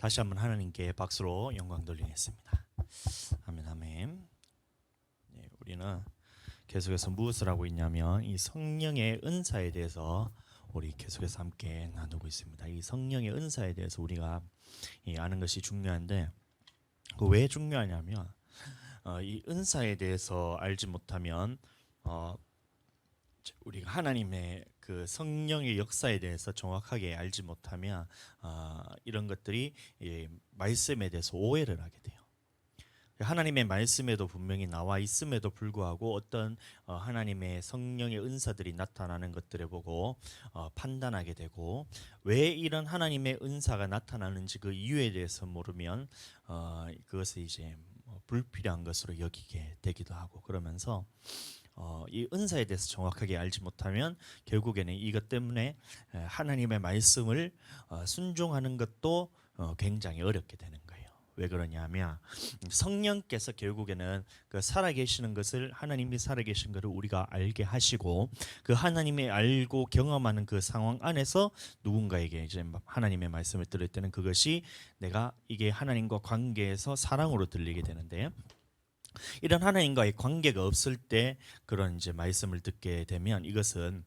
다시 한번 하나님께 박수로 영광 돌리겠습니다. 아멘 아멘. 네, 우리는 계속해서 무엇을 하고 있냐면 이 성령의 은사에 대해서 우리 계속해서 함께 나누고 있습니다. 이 성령의 은사에 대해서 우리가 아는 것이 중요한데 왜 중요하냐면 이 은사에 대해서 알지 못하면 우리가 하나님의 그 성령의 역사에 대해서 정확하게 알지 못하면 이런 것들이 말씀에 대해서 오해를 하게 돼요. 하나님의 말씀에도 분명히 나와 있음에도 불구하고 어떤 하나님의 성령의 은사들이 나타나는 것들을 보고 판단하게 되고, 왜 이런 하나님의 은사가 나타나는지 그 이유에 대해서 모르면 그것을 이제 불필요한 것으로 여기게 되기도 하고, 그러면서 이 은사에 대해서 정확하게 알지 못하면 결국에는 이것 때문에 하나님의 말씀을 순종하는 것도 굉장히 어렵게 되는 거예요. 왜 그러냐면 성령께서 결국에는 그 살아계시는 것을, 하나님이 살아계신 것을 우리가 알게 하시고, 그 하나님이 알고 경험하는 그 상황 안에서 누군가에게 이제 하나님의 말씀을 들을 때는 그것이 내가 이게 하나님과 관계에서 사랑으로 들리게 되는데, 이런 하나님과의 관계가 없을 때 그런 이제 말씀을 듣게 되면 이것은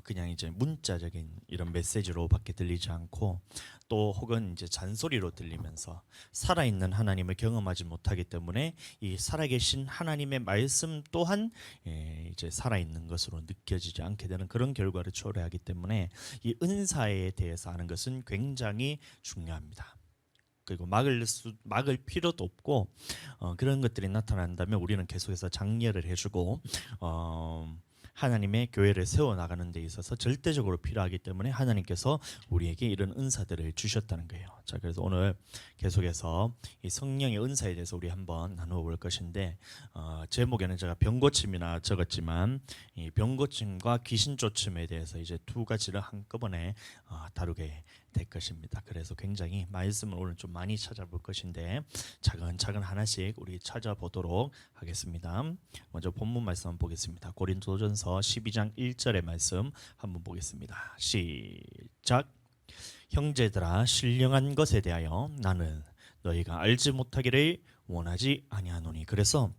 그냥 이제 문자적인 이런 메시지로밖에 들리지 않고, 또 혹은 이제 잔소리로 들리면서 살아있는 하나님을 경험하지 못하기 때문에 이 살아계신 하나님의 말씀 또한 이제 살아있는 것으로 느껴지지 않게 되는 그런 결과를 초래하기 때문에 이 은사에 대해서 아는 것은 굉장히 중요합니다. 그리고 막을 필요도 없고, 그런 것들이 나타난다면 우리는 계속해서 장려를 해주고 하나님의 교회를 세워나가는 데 있어서 절대적으로 필요하기 때문에 하나님께서 우리에게 이런 은사들을 주셨다는 거예요. 자, 그래서 오늘 계속해서 이 성령의 은사에 대해서 우리 한번 나누어 볼 것인데, 제목에는 제가 병고침이나 적었지만 이 병고침과 귀신 쫓음에 대해서 이제 두 가지를 한꺼번에 다루게 될 것입니다. 그래서 굉장히 말씀을 오늘 좀 많이 찾아볼 것인데 차근차근 하나씩 우리 찾아보도록 하겠습니다. 먼저 본문 말씀 한번 보겠습니다. 고린도전서 12장 1절의 말씀 한번 보겠습니다. 시작. 형제들아, 신령한 것에 대하여 나는 너희가 알지 못하기를 원하지 아니하노니. 그래서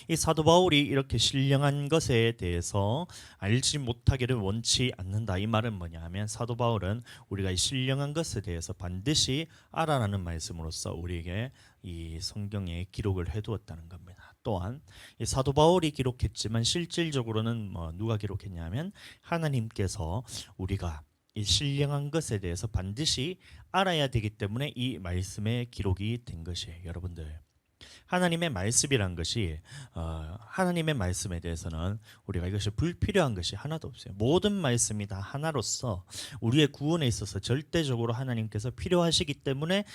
이 사도 바울이 이렇게 신령한 것에 대해서 알지 못하기를 원치 않는다, 이 말은 뭐냐 하면 사도 바울은 우리가 이 신령한 것에 대해서 반드시 알아라는 말씀으로써 우리에게 이 성경에 기록을 해두었다는 겁니다. 또한 이 사도 바울이 기록했지만 실질적으로는 누가 기록했냐면 하나님께서 우리가 이 신령한 것에 대해서 반드시 알아야 되기 때문에 이 말씀에 기록이 된 것이에요. 여러분들, 하나님의 말씀이란 것이 하나님의 말씀에 대해서는 우리가 이것이 불필요한 것이 하나도 없어요. 모든 말씀이 다 하나로서 우리의 구원에 있어서 절대적으로 하나님께서 필요하기 때문에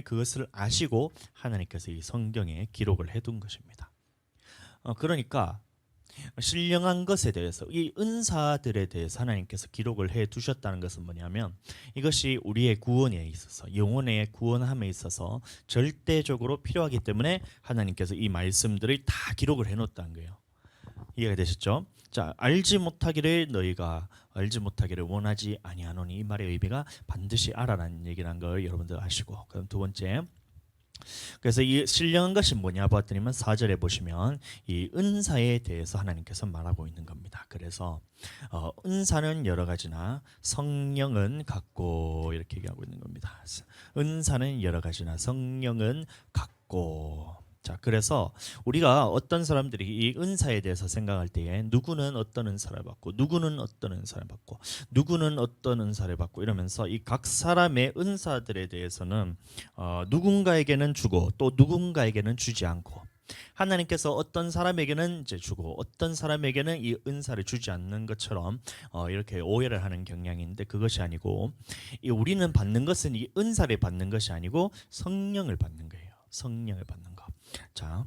그것을 아시고 하나님께서 이 성경에 기록을 해둔 것입니다. 그러니까 신령한 것에 대해서, 이 은사들에 대해서 하나님께서 기록을 해 두셨다는 것은 뭐냐면 이것이 우리의 구원에 있어서, 영혼의 구원함에 있어서 절대적으로 필요하기 때문에 하나님께서 이 말씀들을 다 기록을 해 놓았다는 거예요. 이해가 되셨죠? 자, 알지 못하기를 원하지 아니하노니, 이 말의 의미가 반드시 알아라는 얘기라는 걸 여러분들 아시고, 그럼 두 번째, 그래서 이 신령한 것이 뭐냐 봤더니만 4절에 보시면 이 은사에 대해서 하나님께서 말하고 있는 겁니다. 그래서 은사는 여러 가지나 성령은 같고, 이렇게 얘기하고 있는 겁니다. 은사는 여러 가지나 성령은 같고. 자, 그래서 우리가 어떤 사람들이 이 은사에 대해서 생각할 때에 누구는 어떤 은사를 받고, 누구는 어떤 은사를 받고, 누구는 어떤 은사를 받고 이러면서 이 각 사람의 은사들에 대해서는 누군가에게는 주고 또 누군가에게는 주지 않고, 하나님께서 어떤 사람에게는 이제 주고 어떤 사람에게는 이 은사를 주지 않는 것처럼 이렇게 오해를 하는 경향인데, 그것이 아니고 우리는 받는 것은 이 은사를 받는 것이 아니고 성령을 받는 거예요. 성령을 받는 거. 자,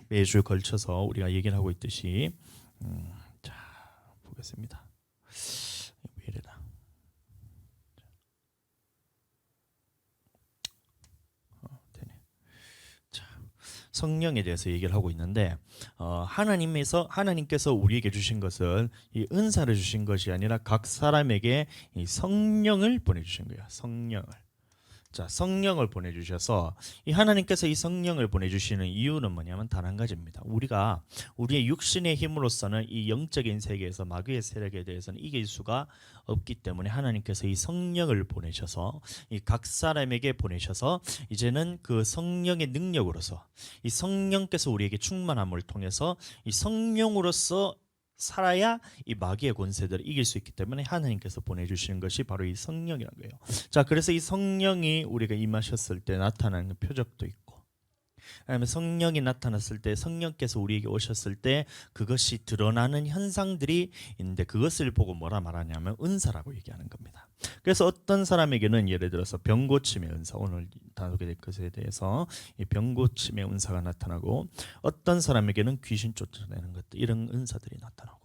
매주 걸쳐서 우리가 얘기를 하고 있듯이 자, 보겠습니다. 왜 이래라. 되네. 자, 성령에 대해서 얘기를 하고 있는데 하나님께서 우리에게 주신 것은 이 은사를 주신 것이 아니라 각 사람에게 이 성령을 보내주신 거예요. 성령을. 자, 성령을 보내주셔서 이 하나님께서 이 성령을 보내주시는 이유는 뭐냐면 단 한 가지입니다. 우리가 우리의 육신의 힘으로서는 이 영적인 세계에서 마귀의 세력에 대해서는 이길 수가 없기 때문에 하나님께서 이 성령을 보내셔서 이 각 사람에게 보내셔서 이제는 그 성령의 능력으로서 이 성령께서 우리에게 충만함을 통해서 이 성령으로서 살아야 이 마귀의 권세들을 이길 수 있기 때문에 하나님께서 보내주시는 것이 바로 이 성령이라는 거예요. 자, 그래서 이 성령이 우리가 임하셨을 때 나타나는 표적도 있고, 그다음에 성령이 나타났을 때, 성령께서 우리에게 오셨을 때 그것이 드러나는 현상들이 있는데, 그것을 보고 뭐라 말하냐면 은사라고 얘기하는 겁니다. 그래서 어떤 사람에게는 예를 들어서 병고침의 은사, 오늘 다루게 될 것에 대해서 이 병고침의 은사가 나타나고, 어떤 사람에게는 귀신 쫓아내는 것들, 이런 은사들이 나타나고,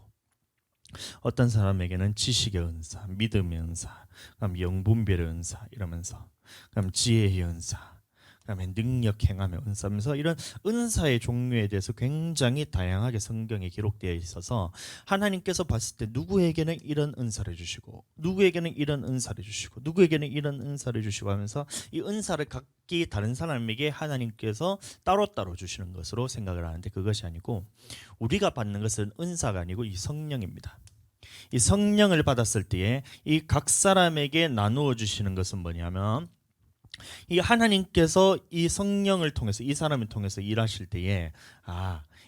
어떤 사람에게는 지식의 은사, 믿음의 은사, 그다음 영분별의 은사 이러면서, 그다음 지혜의 은사, 그다음에 능력 행함의 은사면서 이런 은사의 종류에 대해서 굉장히 다양하게 성경에 기록되어 있어서 하나님께서 봤을 때 누구에게는 이런 은사를 주시고 누구에게는 이런 은사를 주시고 누구에게는 이런 은사를 주시고 하면서 이 은사를 각기 다른 사람에게 하나님께서 따로따로 주시는 것으로 생각을 하는데, 그것이 아니고 우리가 받는 것은 은사가 아니고 이 성령입니다. 이 성령을 받았을 때에 이 각 사람에게 나누어 주시는 것은 뭐냐면, 이 하나님께서 이 성령을 통해서 이 사람을 통해서 일하실 때에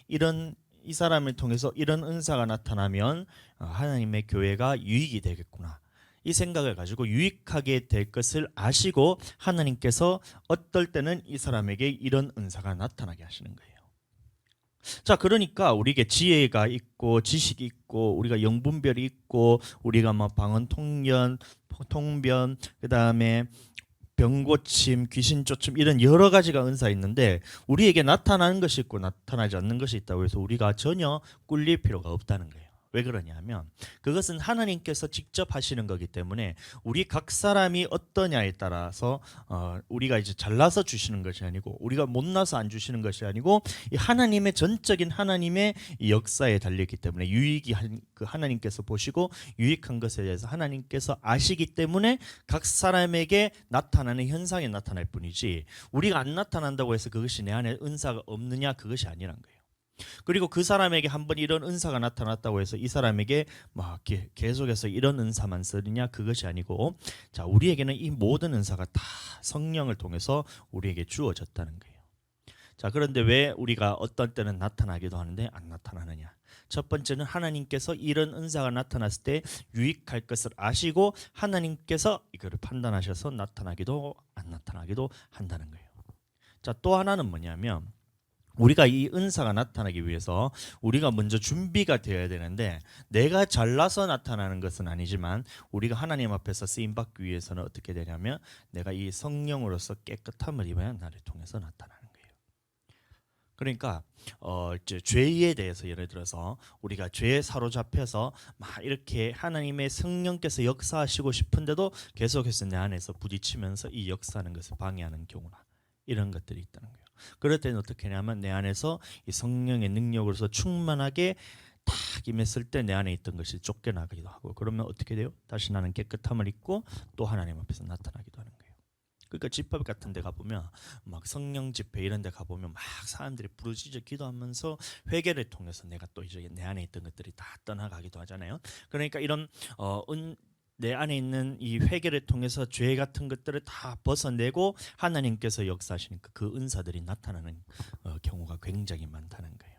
이런 이 사람을 통해서 이런 은사가 나타나면 하나님의 교회가 유익이 되겠구나, 이 생각을 가지고 유익하게 될 것을 아시고 하나님께서 어떨 때는 이 사람에게 이런 은사가 나타나게 하시는 거예요. 자, 그러니까 우리에게 지혜가 있고 지식이 있고 우리가 영분별이 있고 우리가 뭐 방언 통변, 그다음에 병고침, 귀신 쫓음 이런 여러 가지가 은사 있는데, 우리에게 나타나는 것이 있고 나타나지 않는 것이 있다고 해서 우리가 전혀 꿀릴 필요가 없다는 거예요. 왜 그러냐면 그것은 하나님께서 직접 하시는 거기 때문에 우리 각 사람이 어떠냐에 따라서 우리가 이제 잘나서 주시는 것이 아니고 우리가 못나서 안 주시는 것이 아니고 이 하나님의 전적인 하나님의 이 역사에 달렸기 때문에 유익이 그 하나님께서 보시고 유익한 것에 대해서 하나님께서 아시기 때문에 각 사람에게 나타나는 현상이 나타날 뿐이지, 우리가 안 나타난다고 해서 그것이 내 안에 은사가 없느냐, 그것이 아니란 거예요. 그리고 그 사람에게 한번 이런 은사가 나타났다고 해서 이 사람에게 막 계속해서 이런 은사만 쓰느냐, 그것이 아니고, 자, 우리에게는 이 모든 은사가 다 성령을 통해서 우리에게 주어졌다는 거예요. 자, 그런데 왜 우리가 어떤 때는 나타나기도 하는데 안 나타나느냐? 첫 번째는 하나님께서 이런 은사가 나타났을 때 유익할 것을 아시고 하나님께서 이거를 판단하셔서 나타나기도 안 나타나기도 한다는 거예요. 자, 또 하나는 뭐냐면, 우리가 이 은사가 나타나기 위해서 우리가 먼저 준비가 되어야 되는데, 내가 잘나서 나타나는 것은 아니지만 우리가 하나님 앞에서 쓰임받기 위해서는 어떻게 되냐면, 내가 이 성령으로서 깨끗함을 입어야 나를 통해서 나타나는 거예요. 그러니까 이제 죄에 대해서 예를 들어서 우리가 죄에 사로잡혀서 막 이렇게 하나님의 성령께서 역사하시고 싶은데도 계속해서 내 안에서 부딪히면서 이 역사하는 것을 방해하는 경우나 이런 것들이 있다는 거예요. 그럴 때는 어떻게 하냐면 내 안에서 이 성령의 능력으로서 충만하게 딱 임했을 때 내 안에 있던 것이 쫓겨나기도 하고, 그러면 어떻게 돼요? 다시 나는 깨끗함을 입고 또 하나님 앞에서 나타나기도 하는 거예요. 그러니까 집합 같은 데 가보면, 막 성령 집회 이런 데 가보면 막 사람들이 부르짖어 기도하면서 회개를 통해서 내가 또 이제 내 안에 있던 것들이 다 떠나가기도 하잖아요. 그러니까 이런 내 안에 있는 이 회개를 통해서 죄 같은 것들을 다 벗어내고 하나님께서 역사하시니까 그 은사들이 나타나는 경우가 굉장히 많다는 거예요.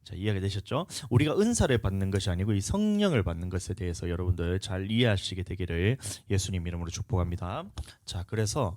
자, 이해가 되셨죠? 우리가 은사를 받는 것이 아니고 이 성령을 받는 것에 대해서 여러분들 잘 이해하시게 되기를 예수님 이름으로 축복합니다. 자, 그래서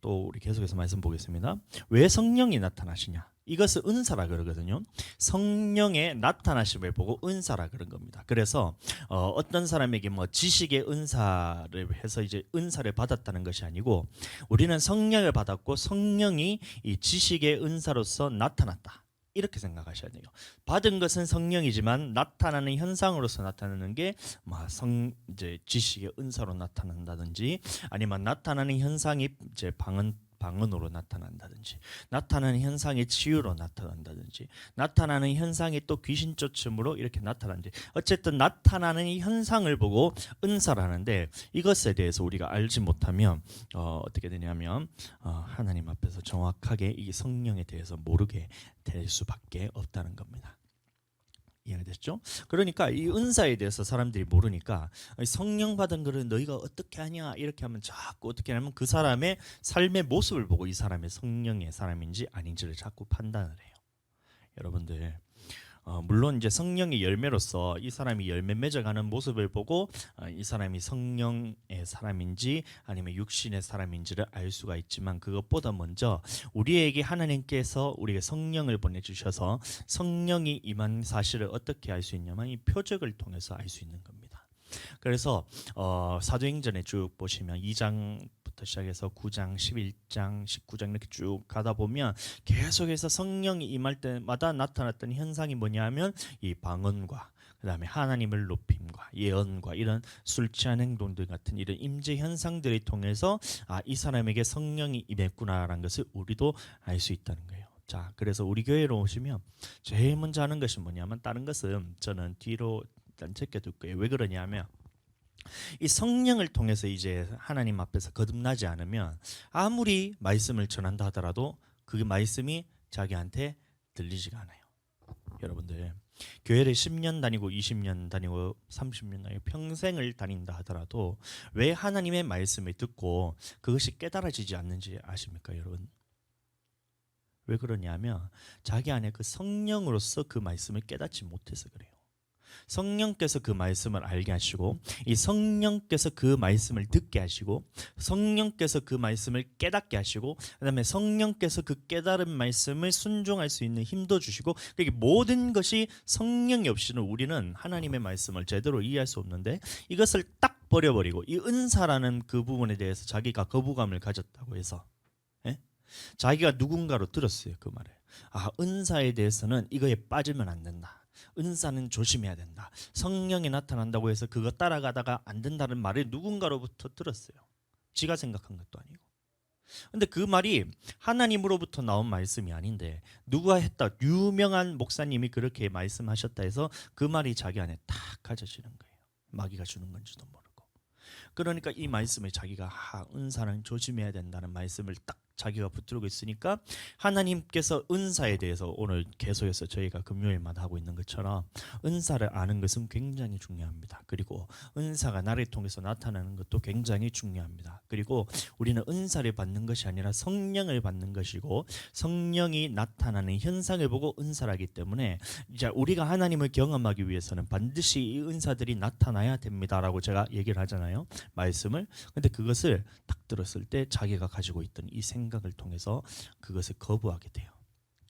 또 우리 계속해서 말씀 보겠습니다. 왜 성령이 나타나시냐? 이것을 은사라 그러거든요. 성령의 나타나심을 보고 은사라 그런 겁니다. 그래서 어떤 사람에게 뭐 지식의 은사를 해서 이제 은사를 받았다는 것이 아니고, 우리는 성령을 받았고 성령이 이 지식의 은사로서 나타났다, 이렇게 생각하셔야 돼요. 받은 것은 성령이지만 나타나는 현상으로서 나타나는 게 이제 지식의 은사로 나타난다든지, 아니면 나타나는 현상이 이제 방언 방언으로 나타난다든지, 나타나는 현상이 치유로 나타난다든지, 나타나는 현상이 또 귀신 쫓음으로 이렇게 나타나는지, 어쨌든 나타나는 이 현상을 보고 은사라는데, 이것에 대해서 우리가 알지 못하면 어떻게 되냐면 하나님 앞에서 정확하게 이 성령에 대해서 모르게 될 수밖에 없다는 겁니다. 이해되셨죠? 그러니까 이 은사에 대해서 사람들이 모르니까 성령 받은 거를 너희가 어떻게 하냐 이렇게 하면 자꾸 어떻게 하냐면 그 사람의 삶의 모습을 보고 이 사람의 성령의 사람인지 아닌지를 자꾸 판단을 해요. 여러분들 물론 이제 성령의 열매로서 이 사람이 열매 맺어가는 모습을 보고 이 사람이 성령의 사람인지 아니면 육신의 사람인지를 알 수가 있지만, 그것보다 먼저 우리에게 하나님께서 우리에게 성령을 보내주셔서 성령이 임한 사실을 어떻게 알 수 있냐면 이 표적을 통해서 알 수 있는 겁니다. 그래서 사도행전에 쭉 보시면 2장부터 시작해서 9장, 11장, 19장 이렇게 쭉 가다 보면 계속해서 성령이 임할 때마다 나타났던 현상이 뭐냐면 이 방언과 그다음에 하나님을 높임과 예언과 이런 술 취한 행동들 같은 이런 임재 현상들을 통해서 이 사람에게 성령이 임했구나라는 것을 우리도 알 수 있다는 거예요. 자, 그래서 우리 교회로 오시면 제일 먼저 하는 것이 뭐냐면, 다른 것은 저는 뒤로 일단 제껴둘 거예요. 왜 그러냐면 이 성령을 통해서 이제 하나님 앞에서 거듭나지 않으면 아무리 말씀을 전한다 하더라도 그 말씀이 자기한테 들리지가 않아요. 여러분들 교회를 10년 다니고 20년 다니고 30년 다니고 평생을 다닌다 하더라도 왜 하나님의 말씀을 듣고 그것이 깨달아지지 않는지 아십니까, 여러분? 왜 그러냐면 자기 안에 그 성령으로서 그 말씀을 깨닫지 못해서 그래요. 성령께서 그 말씀을 알게 하시고, 이 성령께서 그 말씀을 듣게 하시고, 성령께서 그 말씀을 깨닫게 하시고, 그다음에 성령께서 그 깨달은 말씀을 순종할 수 있는 힘도 주시고, 그게 모든 것이 성령이 없이는 우리는 하나님의 말씀을 제대로 이해할 수 없는데, 이것을 딱 버려버리고 이 은사라는 그 부분에 대해서 자기가 거부감을 가졌다고 해서 자기가 누군가로 들었어요. 그 말을. 은사에 대해서는 이거에 빠지면 안 된다. 은사는 조심해야 된다. 성령이 나타난다고 해서 그거 따라가다가 안 된다는 말을 누군가로부터 들었어요. 지가 생각한 것도 아니고. 근데 그 말이 하나님으로부터 나온 말씀이 아닌데 누가 했다, 유명한 목사님이 그렇게 말씀하셨다 해서 그 말이 자기 안에 탁 가져지는 거예요. 마귀가 주는 건지도 모르고. 그러니까 이 말씀을 자기가 은사는 조심해야 된다는 말씀을 딱 자기가 붙들고 있으니까, 하나님께서 은사에 대해서 오늘 계속해서 저희가 금요일마다 하고 있는 것처럼 은사를 아는 것은 굉장히 중요합니다. 그리고 은사가 나를 통해서 나타나는 것도 굉장히 중요합니다. 그리고 우리는 은사를 받는 것이 아니라 성령을 받는 것이고, 성령이 나타나는 현상을 보고 은사를 하기 때문에 이제 우리가 하나님을 경험하기 위해서는 반드시 이 은사들이 나타나야 됩니다라고 제가 얘기를 하잖아요, 말씀을. 근데 그것을 딱 들었을 때 자기가 가지고 있던 이 생각을 통해서 그것을 거부하게 돼요.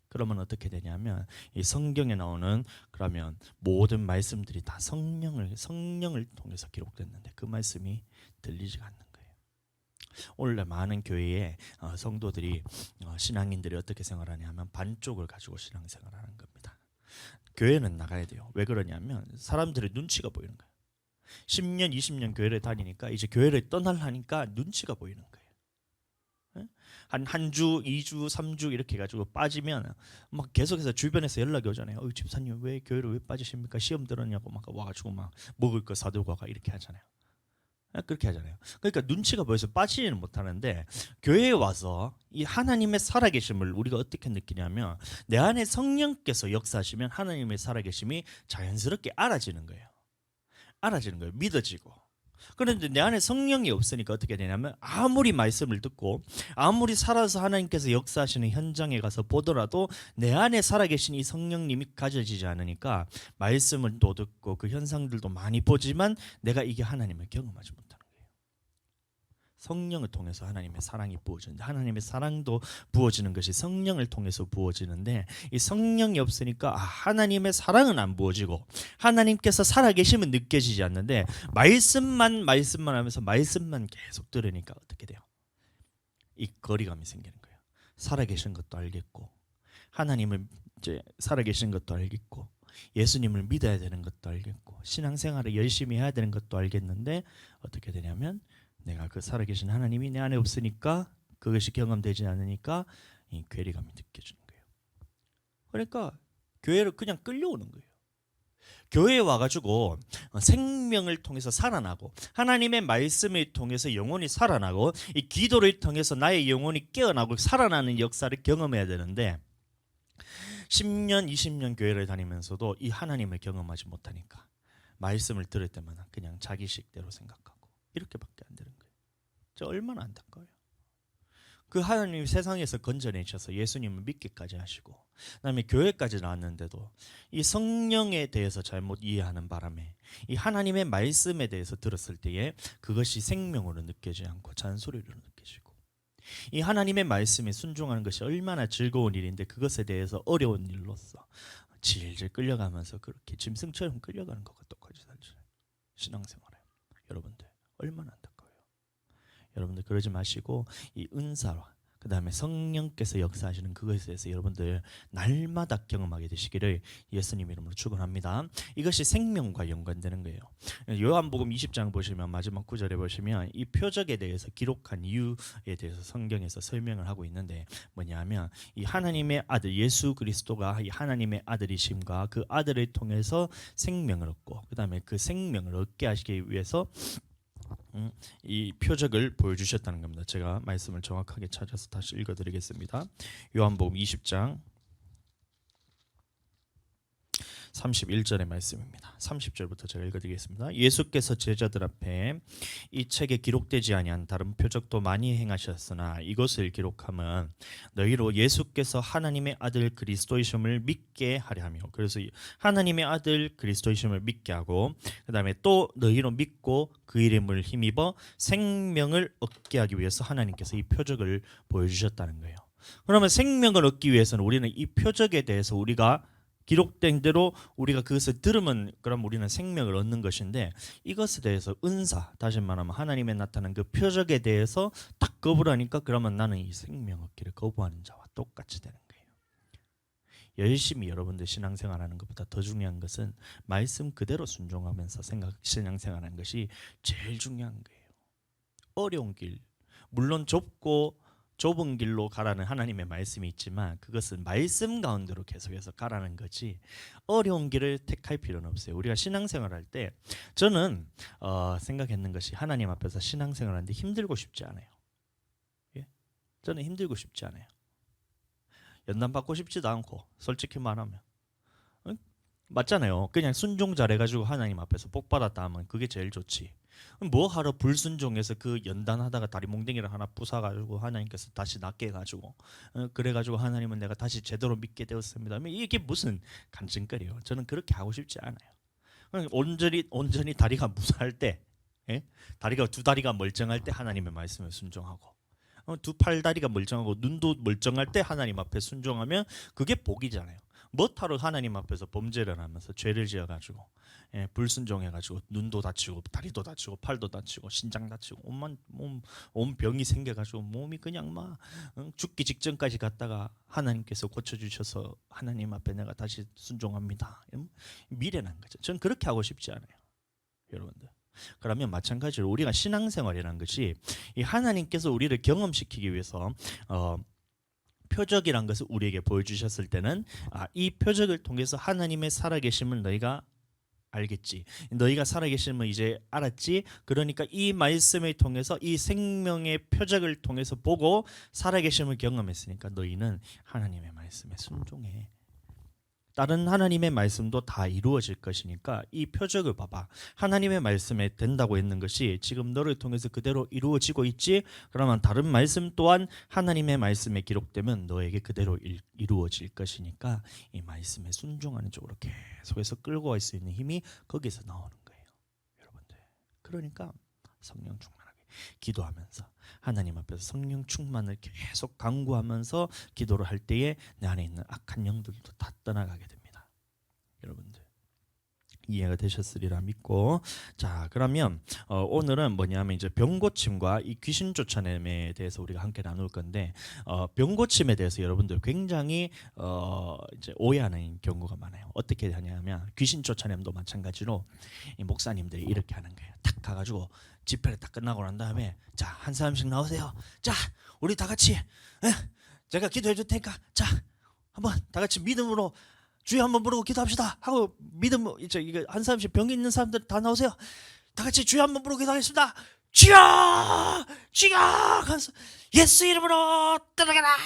그러면 어떻게 되냐면 이 성경에 나오는 그러면 모든 말씀들이 다 성령을 통해서 기록됐는데 그 말씀이 들리지가 않는 거예요. 오늘날 많은 교회에 성도들이 신앙인들이 어떻게 생활하냐면 반쪽을 가지고 신앙생활하는 겁니다. 교회는 나가야 돼요. 왜 그러냐면 사람들의 눈치가 보이는 거예요. 10년, 20년 교회를 다니니까 이제 교회를 떠나려니까 눈치가 보이는 거예요. 한 주, 2주, 3주 이렇게 해가지고 빠지면 막 계속해서 주변에서 연락이 오잖아요. 집사님 왜 교회를 왜 빠지십니까? 시험 들었냐고 막 와가지고 막 먹을 거 사들고 가 이렇게 하잖아요. 그렇게 하잖아요. 그러니까 눈치가 보여서 빠지지는 못하는데, 교회에 와서 이 하나님의 살아계심을 우리가 어떻게 느끼냐면 내 안에 성령께서 역사하시면 하나님의 살아계심이 자연스럽게 알아지는 거예요. 믿어지고. 그런데 내 안에 성령이 없으니까 어떻게 되냐면 아무리 말씀을 듣고 아무리 살아서 하나님께서 역사하시는 현장에 가서 보더라도 내 안에 살아계신 이 성령님이 가져지지 않으니까 말씀을 또 듣고 그 현상들도 많이 보지만 내가 이게 하나님을 경험하지 못하는 거예요. 성령을 통해서 하나님의 사랑이 부어지는데, 하나님의 사랑도 부어지는 것이 성령을 통해서 부어지는데, 이 성령이 없으니까 하나님의 사랑은 안 부어지고 하나님께서 살아계심은 느껴지지 않는데 말씀만 하면서 말씀만 계속 들으니까 어떻게 돼요? 이 거리감이 생기는 거예요. 살아계신 것도 알겠고, 하나님을 이제 살아계신 것도 알겠고, 예수님을 믿어야 되는 것도 알겠고, 신앙생활을 열심히 해야 되는 것도 알겠는데 어떻게 되냐면 내가 그 살아계신 하나님이 내 안에 없으니까 그것이 경험되지 않으니까 이 괴리감이 느껴지는 거예요. 그러니까 교회를 그냥 끌려오는 거예요. 교회에 와가지고 생명을 통해서 살아나고 하나님의 말씀을 통해서 영혼이 살아나고 이 기도를 통해서 나의 영혼이 깨어나고 살아나는 역사를 경험해야 되는데 10년, 20년 교회를 다니면서도 이 하나님을 경험하지 못하니까 말씀을 들을 때마다 그냥 자기식대로 생각하고 이렇게밖에 안 되는 거예요. 저 얼마나 안타까워요. 그 하나님이 세상에서 건져내셔서 예수님을 믿기까지 하시고 그다음에 교회까지 나왔는데도 이 성령에 대해서 잘못 이해하는 바람에 이 하나님의 말씀에 대해서 들었을 때에 그것이 생명으로 느껴지지 않고 잔소리로 느껴지고 이 하나님의 말씀에 순종하는 것이 얼마나 즐거운 일인데 그것에 대해서 어려운 일로서 질질 끌려가면서 그렇게 짐승처럼 끌려가는 것과 똑같이 살죠. 신앙생활에 여러분들 얼마나 안타까워요. 여러분들 그러지 마시고 이 은사와 그 다음에 성령께서 역사하시는 그것에 대해서 여러분들 날마다 경험하게 되시기를 예수님 이름으로 축원합니다. 이것이 생명과 연관되는 거예요. 요한복음 20장 보시면 마지막 구절에 보시면 이 표적에 대해서 기록한 이유에 대해서 성경에서 설명을 하고 있는데 뭐냐면 이 하나님의 아들 예수 그리스도가 이 하나님의 아들이심과 그 아들을 통해서 생명을 얻고 그 다음에 그 생명을 얻게 하시기 위해서 이 표적을 보여주셨다는 겁니다. 제가 말씀을 정확하게 찾아서 다시 읽어드리겠습니다. 요한복음 20장 31절의 말씀입니다. 30절부터 제가 읽어드리겠습니다. 예수께서 제자들 앞에 이 책에 기록되지 아니한 다른 표적도 많이 행하셨으나 이것을 기록하면 너희로 예수께서 하나님의 아들 그리스도이심을 믿게 하려 하며 그래서 하나님의 아들 그리스도이심을 믿게 하고 그 다음에 또 너희로 믿고 그 이름을 힘입어 생명을 얻게 하기 위해서 하나님께서 이 표적을 보여주셨다는 거예요. 그러면 생명을 얻기 위해서는 우리는 이 표적에 대해서 우리가 기록된 대로 우리가 그것을 들으면 그럼 우리는 생명을 얻는 것인데 이것에 대해서 은사 다시 말하면 하나님의 나타난 그 표적에 대해서 딱 거부를 하니까 그러면 나는 이 생명 얻기를 거부하는 자와 똑같이 되는 거예요. 열심히 여러분들 신앙생활하는 것보다 더 중요한 것은 말씀 그대로 순종하면서 신앙생활하는 것이 제일 중요한 거예요. 어려운 길 물론 좁은 길로 가라는 하나님의 말씀이 있지만 그것은 말씀 가운데로 계속해서 가라는 거지 어려운 길을 택할 필요는 없어요. 우리가 신앙생활할 때 저는 생각했는 것이 하나님 앞에서 신앙생활하는데 힘들고 싶지 않아요. 예? 저는 힘들고 싶지 않아요. 연단 받고 싶지도 않고 솔직히 말하면 맞잖아요. 그냥 순종 잘해가지고 하나님 앞에서 복 받았다 하면 그게 제일 좋지. 뭐 하러 불순종해서 그 연단하다가 다리 몽댕이를 하나 부숴가지고 하나님께서 다시 낫게 해가지고 그래가지고 하나님은 내가 다시 제대로 믿게 되었습니다. 이게 무슨 간증거리예요. 저는 그렇게 하고 싶지 않아요. 온전히 다리가 무사할 때, 다리가 두 다리가 멀쩡할 때 하나님의 말씀에 순종하고 두 팔다리가 멀쩡하고 눈도 멀쩡할 때 하나님 앞에 순종하면 그게 복이잖아요. 못하러 하나님 앞에서 범죄를 하면서 죄를 지어가지고 불순종해가지고 눈도 다치고 다리도 다치고 팔도 다치고 신장 다치고 온 병이 생겨가지고 몸이 그냥 막 죽기 직전까지 갔다가 하나님께서 고쳐주셔서 하나님 앞에 내가 다시 순종합니다. 미련한 거죠. 저는 그렇게 하고 싶지 않아요, 여러분들. 그러면 마찬가지로 우리가 신앙생활이라는 것이 이 하나님께서 우리를 경험시키기 위해서 표적이란 것을 우리에게 보여주셨을 때는 이 표적을 통해서 하나님의 살아계심을 너희가 알겠지. 너희가 살아계심을 이제 알았지. 그러니까 이 말씀을 통해서 이 생명의 표적을 통해서 보고 살아계심을 경험했으니까 너희는 하나님의 말씀에 순종해. 다른 하나님의 말씀도 다 이루어질 것이니까 이 표적을 봐봐. 하나님의 말씀에 된다고 했는 것이 지금 너를 통해서 그대로 이루어지고 있지. 그러면 다른 말씀 또한 하나님의 말씀에 기록되면 너에게 그대로 이루어질 것이니까 이 말씀에 순종하는 쪽으로 계속해서 끌고 갈 수 있는 힘이 거기서 나오는 거예요, 여러분들. 그러니까 성령 충만하게 기도하면서 하나님 앞에서 성령 충만을 계속 강구하면서 기도를 할 때에 내 안에 있는 악한 영들도 다 떠나가게 됩니다. 여러분들 이해가 되셨으리라 믿고, 자 그러면 오늘은 뭐냐면 이제 병고침과 이 귀신 쫓아냄에 대해서 우리가 함께 나눌 건데 병고침에 대해서 여러분들 굉장히 이제 오해하는 경우가 많아요. 어떻게 하냐면 귀신 쫓아냄도 마찬가지로 이 목사님들이 이렇게 하는 거예요. 탁 가가지고 집회를 딱 끝나고 난 다음에 자 한 사람씩 나오세요. 자 우리 다 같이 제가 기도해 줄 테니까 자 한번 다 같이 믿음으로 주여 한번 부르고 기도합시다 하고 믿음 이제 이거 한 사람씩 병이 있는 사람들 다 나오세요. 다 같이 주여 한번 부르고 기도하겠습니다. 주여 주여 하면서 예수 이름으로 떠나가라.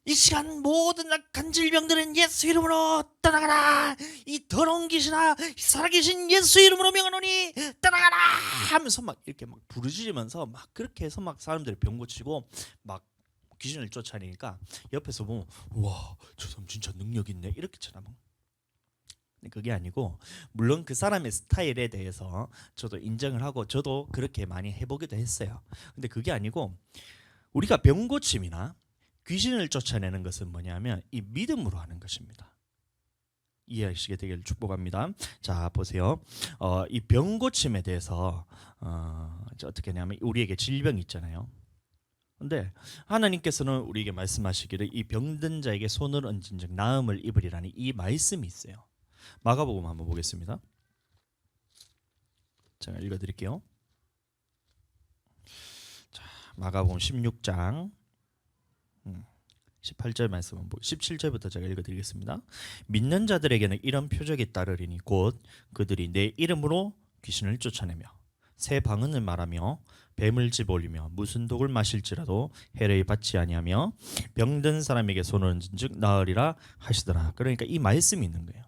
이 시간 모든 악한 질병들은 예수 이름으로 떠나가라. 이 더러운 귀신아 살아계신 예수 이름으로 명하노니 떠나가라 하면서 막 이렇게 막 부르짖으면서 막 그렇게 해서 막 사람들이 병 고치고 막 귀신을 쫓아내니까 옆에서 보면 와 저 사람 진짜 능력 있네 이렇게 쳐다보고. 그게 아니고 물론 그 사람의 스타일에 대해서 저도 인정을 하고 저도 그렇게 많이 해보기도 했어요. 근데 그게 아니고 우리가 병 고침이나 귀신을 쫓아내는 것은 뭐냐면 이 믿음으로 하는 것입니다. 이해하시게 되기를 축복합니다. 자 보세요. 이 병 고침에 대해서 어떻게 하냐면 우리에게 질병이 있잖아요. 근데 하나님께서는 우리에게 말씀하시기를 이 병든 자에게 손을 얹은즉 나음을 입으리라는 이 말씀이 있어요. 마가복음 한번 보겠습니다. 제가 읽어드릴게요. 자, 마가복음 16장 18절 말씀 17절부터 제가 읽어드리겠습니다. 믿는 자들에게는 이런 표적이 따르리니 곧 그들이 내 이름으로 귀신을 쫓아내며 새 방언을 말하며 뱀을 집어올리며 무슨 독을 마실지라도 해를 받지 아니하며 병든 사람에게 손을 얹은즉 나으리라 하시더라. 그러니까 이 말씀이 있는 거예요.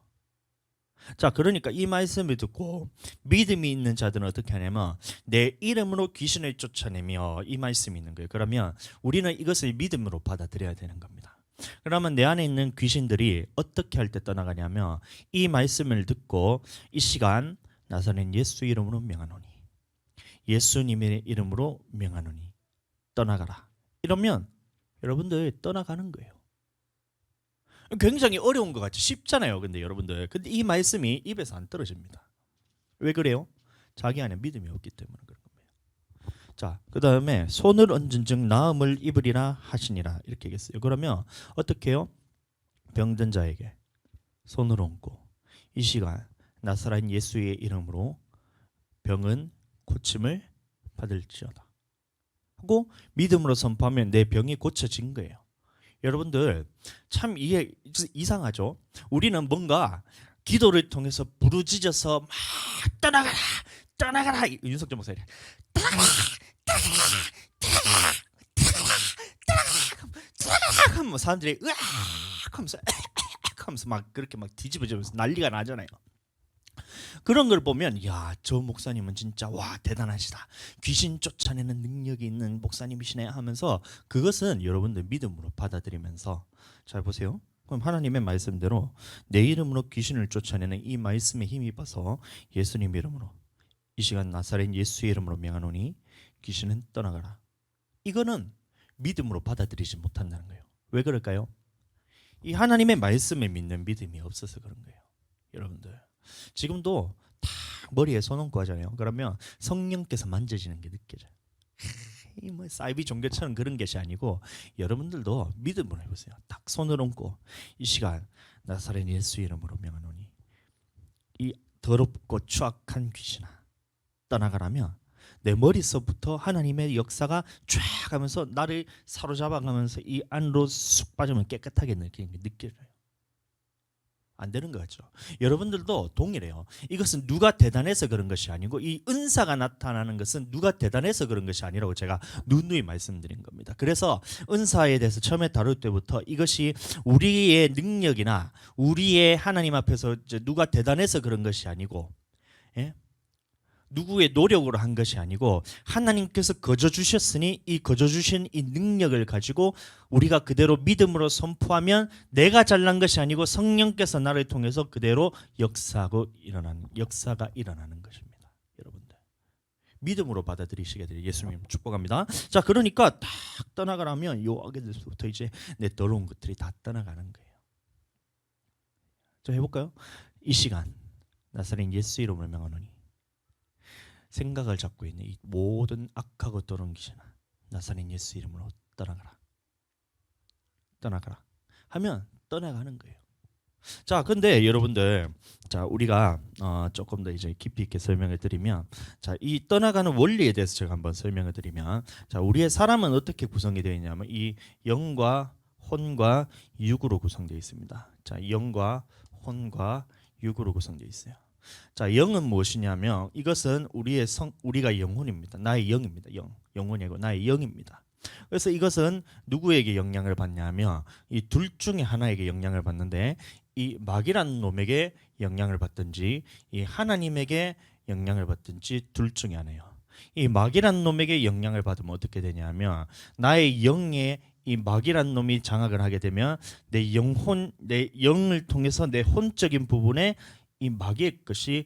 자, 그러니까 이 말씀을 듣고 믿음이 있는 자들은 어떻게 하냐면 내 이름으로 귀신을 쫓아내며 이 말씀이 있는 거예요. 그러면 우리는 이것을 믿음으로 받아들여야 되는 겁니다. 그러면 내 안에 있는 귀신들이 어떻게 할 때 떠나가냐면 이 말씀을 듣고 이 시간 나사렛 예수 이름으로 명하노니 예수님의 이름으로 명하노니 떠나가라. 이러면 여러분들 떠나가는 거예요. 굉장히 어려운 것 같죠. 쉽잖아요. 근데 여러분들 근데 이 말씀이 입에서 안 떨어집니다. 왜 그래요? 자기 안에 믿음이 없기 때문에 그런 겁니다. 자, 그 다음에 손을 얹은즉 나음을 입으리라 하시니라 이렇게 얘기했어요. 그러면 어떻게 해요? 병든 자에게 손을 얹고 이 시간 나사렛 예수의 이름으로 병은 고침을 받을지어다 하고 믿음으로 선포하면 내 병이 고쳐진 거예요. 여러분들 참 이게 이상하죠. 우리는 뭔가 기도를 통해서 부르짖어서 막 떠나가라 떠나가라 윤석열 목사님 떠나가라 떠나가라 떠나가라 하면 사람들이 으악 하면서 하면서 막 그렇게 막 뒤집어지면서 난리가 나잖아요. 그런 걸 보면 야, 저 목사님은 진짜 와 대단하시다. 귀신 쫓아내는 능력이 있는 목사님이시네 하면서 그것은 여러분들 믿음으로 받아들이면서 잘 보세요. 그럼 하나님의 말씀대로 내 이름으로 귀신을 쫓아내는 이 말씀에 힘입어서 예수님 이름으로 이 시간 나사렛 예수의 이름으로 명하노니 귀신은 떠나가라. 이거는 믿음으로 받아들이지 못한다는 거예요. 왜 그럴까요? 이 하나님의 말씀을 믿는 믿음이 없어서 그런 거예요. 여러분들 지금도 다 머리에 손 얹고 하잖아요. 그러면 성령께서 만져지는 게 느껴져요. 뭐 사이비 종교처럼 그런 것이 아니고 여러분들도 믿음으로 해보세요. 딱 손을 얹고 이 시간 나사렛 예수 이름으로 명하노니 이 더럽고 추악한 귀신아 떠나가라면 내 머릿속부터 하나님의 역사가 쫙 하면서 나를 사로잡아가면서 이 안으로 쑥 빠지면 깨끗하게 느끼는 게 느껴져요. 안 되는 것 같죠. 여러분들도 동일해요. 이것은 누가 대단해서 그런 것이 아니고 이 은사가 나타나는 것은 누가 대단해서 그런 것이 아니라고 제가 누누이 말씀드린 겁니다. 그래서 은사에 대해서 처음에 다룰 때부터 이것이 우리의 능력이나 우리의 하나님 앞에서 누가 대단해서 그런 것이 아니고 예? 누구의 노력으로 한 것이 아니고 하나님께서 거저 주셨으니 이 거저 주신 이 능력을 가지고 우리가 그대로 믿음으로 선포하면 내가 잘난 것이 아니고 성령께서 나를 통해서 그대로 역사가 일어나는 것입니다. 여러분들 믿음으로 받아들이시게 될 예수님 축복합니다. 자, 그러니까 딱 떠나가라면 요 아기들부터 이제 내 더러운 것들이 다 떠나가는 거예요. 자, 해볼까요? 이 시간 나사렛 예수 이름으로 명하노니 생각을 잡고 있는 이 모든 악하고 더러운 귀신아 나사렛 예수 이름으로 떠나가라. 떠나가라 하면 떠나가는 거예요. 자, 근데 여러분들, 자 우리가 조금 더 이제 깊이 있게 설명을 드리면, 자 이 떠나가는 원리에 대해서 제가 한번 설명을 드리면, 자 우리의 사람은 어떻게 구성이 되어 있냐면 이 영과 혼과 육으로 구성되어 있습니다. 자 영과 혼과 육으로 구성되어 있어요. 자 영은 무엇이냐면 이것은 우리가 영혼입니다. 나의 영입니다. 영혼이 아니고 나의 영입니다. 그래서 이것은 누구에게 영향을 받냐면 이 둘 중에 하나에게 영향을 받는데, 이 마귀라는 놈에게 영향을 받든지 이 하나님에게 영향을 받든지 둘 중에 하나예요. 이 마귀라는 놈에게 영향을 받으면 어떻게 되냐면 나의 영에 이 마귀라는 놈이 장악을 하게 되면 내 영을 통해서 내 혼적인 부분에 이 마귀의 것이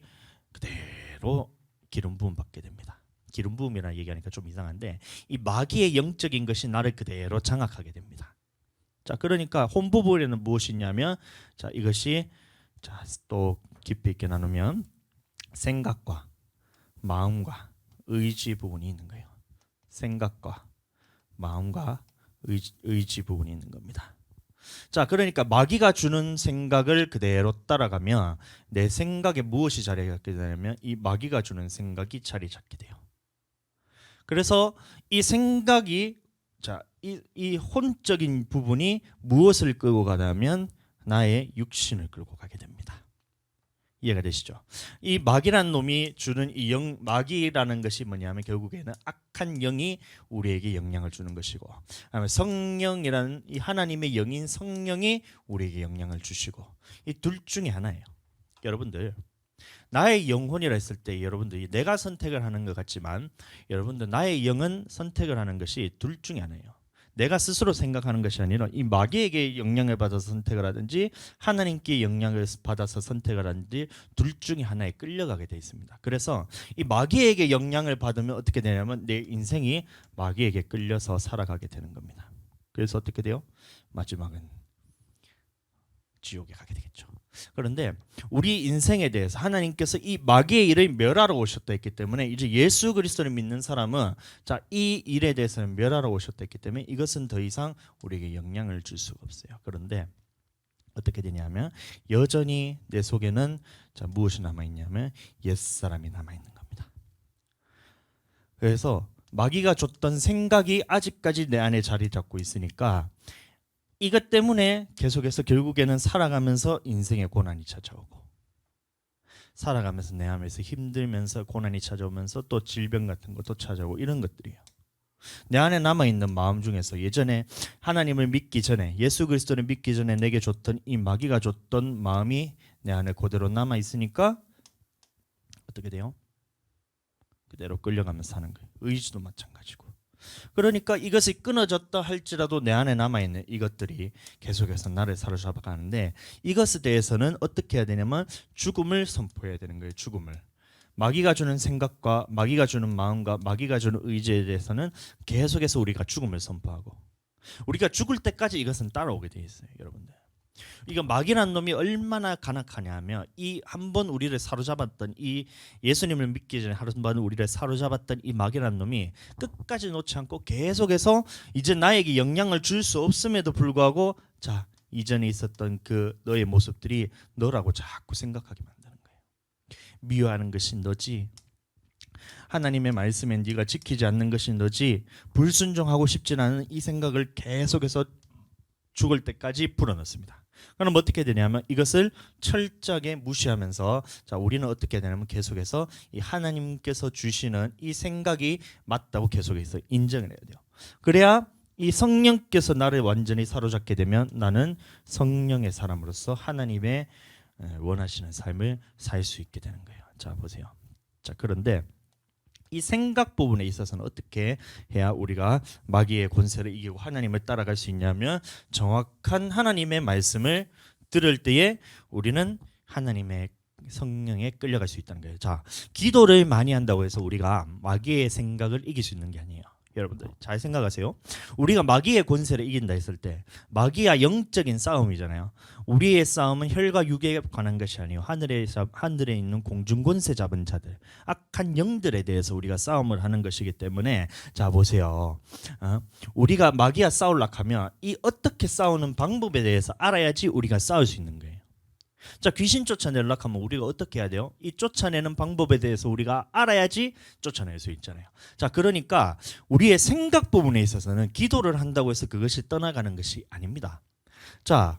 그대로 기름 부음 받게 됩니다. 기름 부음이라는 얘기하니까 좀 이상한데 이 마귀의 영적인 것이 나를 그대로 장악하게 됩니다. 자 그러니까 혼 부분에는 무엇이냐면, 자 이것이 자 또 깊이 있게 나누면 생각과 마음과 의지 부분이 있는 거예요. 생각과 마음과 의지 부분이 있는 겁니다. 자 그러니까 마귀가 주는 생각을 그대로 따라가면 내 생각에 무엇이 자리 잡게 되냐면 이 마귀가 주는 생각이 자리 잡게 돼요. 그래서 이 생각이 이 혼적인 부분이 무엇을 끌고 가냐면 나의 육신을 끌고 가게 됩니다. 이해가 되시죠? 이 마귀라는 놈이 주는 이 마귀라는 것이 뭐냐면 결국에는 악한 영이 우리에게 영향을 주는 것이고, 성령이라는 이 하나님의 영인 성령이 우리에게 영향을 주시고, 이 둘 중에 하나예요. 여러분들 나의 영혼이라 했을 때 여러분들이 내가 선택을 하는 것 같지만 여러분들 나의 영은 선택을 하는 것이 둘 중에 하나예요. 내가 스스로 생각하는 것이 아니라 이 마귀에게 영향을 받아서 선택을 하든지 하나님께 영향을 받아서 선택을 하든지 둘 중에 하나에 끌려가게 되어 있습니다. 그래서 이 마귀에게 영향을 받으면 어떻게 되냐면 내 인생이 마귀에게 끌려서 살아가게 되는 겁니다. 그래서 어떻게 돼요? 마지막은 지옥에 가게 되겠죠. 그런데 우리 인생에 대해서 하나님께서 이 마귀의 일을 멸하러 오셨다 했기 때문에 이제 예수 그리스도를 믿는 사람은 이 일에 대해서는 멸하러 오셨다 했기 때문에 이것은 더 이상 우리에게 영향을 줄 수가 없어요. 그런데 어떻게 되냐면 여전히 내 속에는 무엇이 남아있냐면 옛사람이 남아있는 겁니다. 그래서 마귀가 줬던 생각이 아직까지 내 안에 자리 잡고 있으니까 이것 때문에 계속해서 결국에는 살아가면서 인생의 고난이 찾아오고, 살아가면서 내 안에서 힘들면서 고난이 찾아오면서 또 질병 같은 것도 찾아오고, 이런 것들이에요. 내 안에 남아있는 마음 중에서 예전에 하나님을 믿기 전에, 예수 그리스도를 믿기 전에 내게 줬던 이 마귀가 줬던 마음이 내 안에 그대로 남아있으니까 어떻게 돼요? 그대로 끌려가면서 사는 거예요. 의지도 마찬가지고. 그러니까 이것이 끊어졌다 할지라도 내 안에 남아있는 이것들이 계속해서 나를 사로잡아가는데, 이것에 대해서는 어떻게 해야 되냐면 죽음을 선포해야 되는 거예요. 죽음을. 마귀가 주는 생각과 마귀가 주는 마음과 마귀가 주는 의지에 대해서는 계속해서 우리가 죽음을 선포하고, 우리가 죽을 때까지 이것은 따라오게 돼 있어요. 여러분들, 이거 마귀라는 놈이 얼마나 간악하냐면 이 한 번 우리를 사로잡았던, 이 예수님을 믿기 전에 한 번 우리를 사로잡았던 이 마귀라는 놈이 끝까지 놓지 않고 계속해서 이제 나에게 영향을 줄 수 없음에도 불구하고 이전에 있었던 그 너의 모습들이 너라고 자꾸 생각하게 만드는 거예요. 미워하는 것이 너지, 하나님의 말씀에 네가 지키지 않는 것이 너지, 불순종하고 싶지 않은 이 생각을 계속해서 죽을 때까지 불어넣습니다. 그럼 어떻게 되냐면 이것을 철저하게 무시하면서 우리는 어떻게 되냐면 계속해서 이 하나님께서 주시는 이 생각이 맞다고 계속해서 인정을 해야 돼요. 그래야 이 성령께서 나를 완전히 사로잡게 되면 나는 성령의 사람으로서 하나님의 원하시는 삶을 살 수 있게 되는 거예요. 자 보세요. 그런데 이 생각 부분에 있어서는 어떻게 해야 우리가 마귀의 권세를 이기고 하나님을 따라갈 수 있냐면, 정확한 하나님의 말씀을 들을 때에 우리는 하나님의 성령에 끌려갈 수 있다는 거예요. 기도를 많이 한다고 해서 우리가 마귀의 생각을 이길 수 있는 게 아니에요. 여러분들 잘 생각하세요. 우리가 마귀의 권세를 이긴다 했을 때 마귀와 영적인 싸움이잖아요. 우리의 싸움은 혈과 육에 관한 것이 아니에요. 하늘에 있는 공중 권세 잡은 자들, 악한 영들에 대해서 우리가 싸움을 하는 것이기 때문에 보세요. 우리가 마귀와 싸우려고 하면 이 어떻게 싸우는 방법에 대해서 알아야지 우리가 싸울 수 있는 거예요. 자, 귀신 쫓아내려고 하면 우리가 어떻게 해야 돼요? 이 쫓아내는 방법에 대해서 우리가 알아야지 쫓아낼 수 있잖아요. 자, 그러니까 우리의 생각 부분에 있어서는 기도를 한다고 해서 그것이 떠나가는 것이 아닙니다. 자,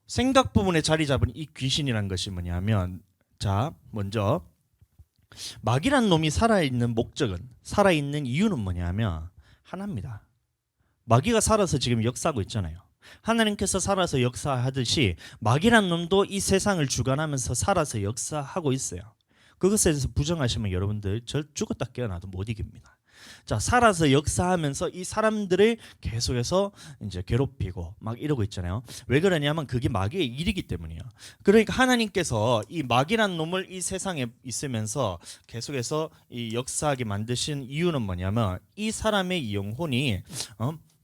생각 부분에 자리 잡은 이 귀신이란 것이 뭐냐면, 자, 먼저 마귀란 놈이 살아있는 목적은, 살아있는 이유는 뭐냐면 하나입니다. 마귀가 살아서 지금 역사하고 있잖아요. 하나님께서 살아서 역사하듯이 마귀란 놈도 이 세상을 주관하면서 살아서 역사하고 있어요. 그것에 대해서 부정하시면 여러분들 죽었다 깨어나도 못 이깁니다. 자, 살아서 역사하면서 이 사람들을 계속해서 이제 괴롭히고 막 이러고 있잖아요. 왜 그러냐면 그게 마귀의 일이기 때문이에요. 그러니까 하나님께서 이 마귀란 놈을 이 세상에 있으면서 계속해서 이 역사하게 만드신 이유는 뭐냐면 이 사람의 영혼이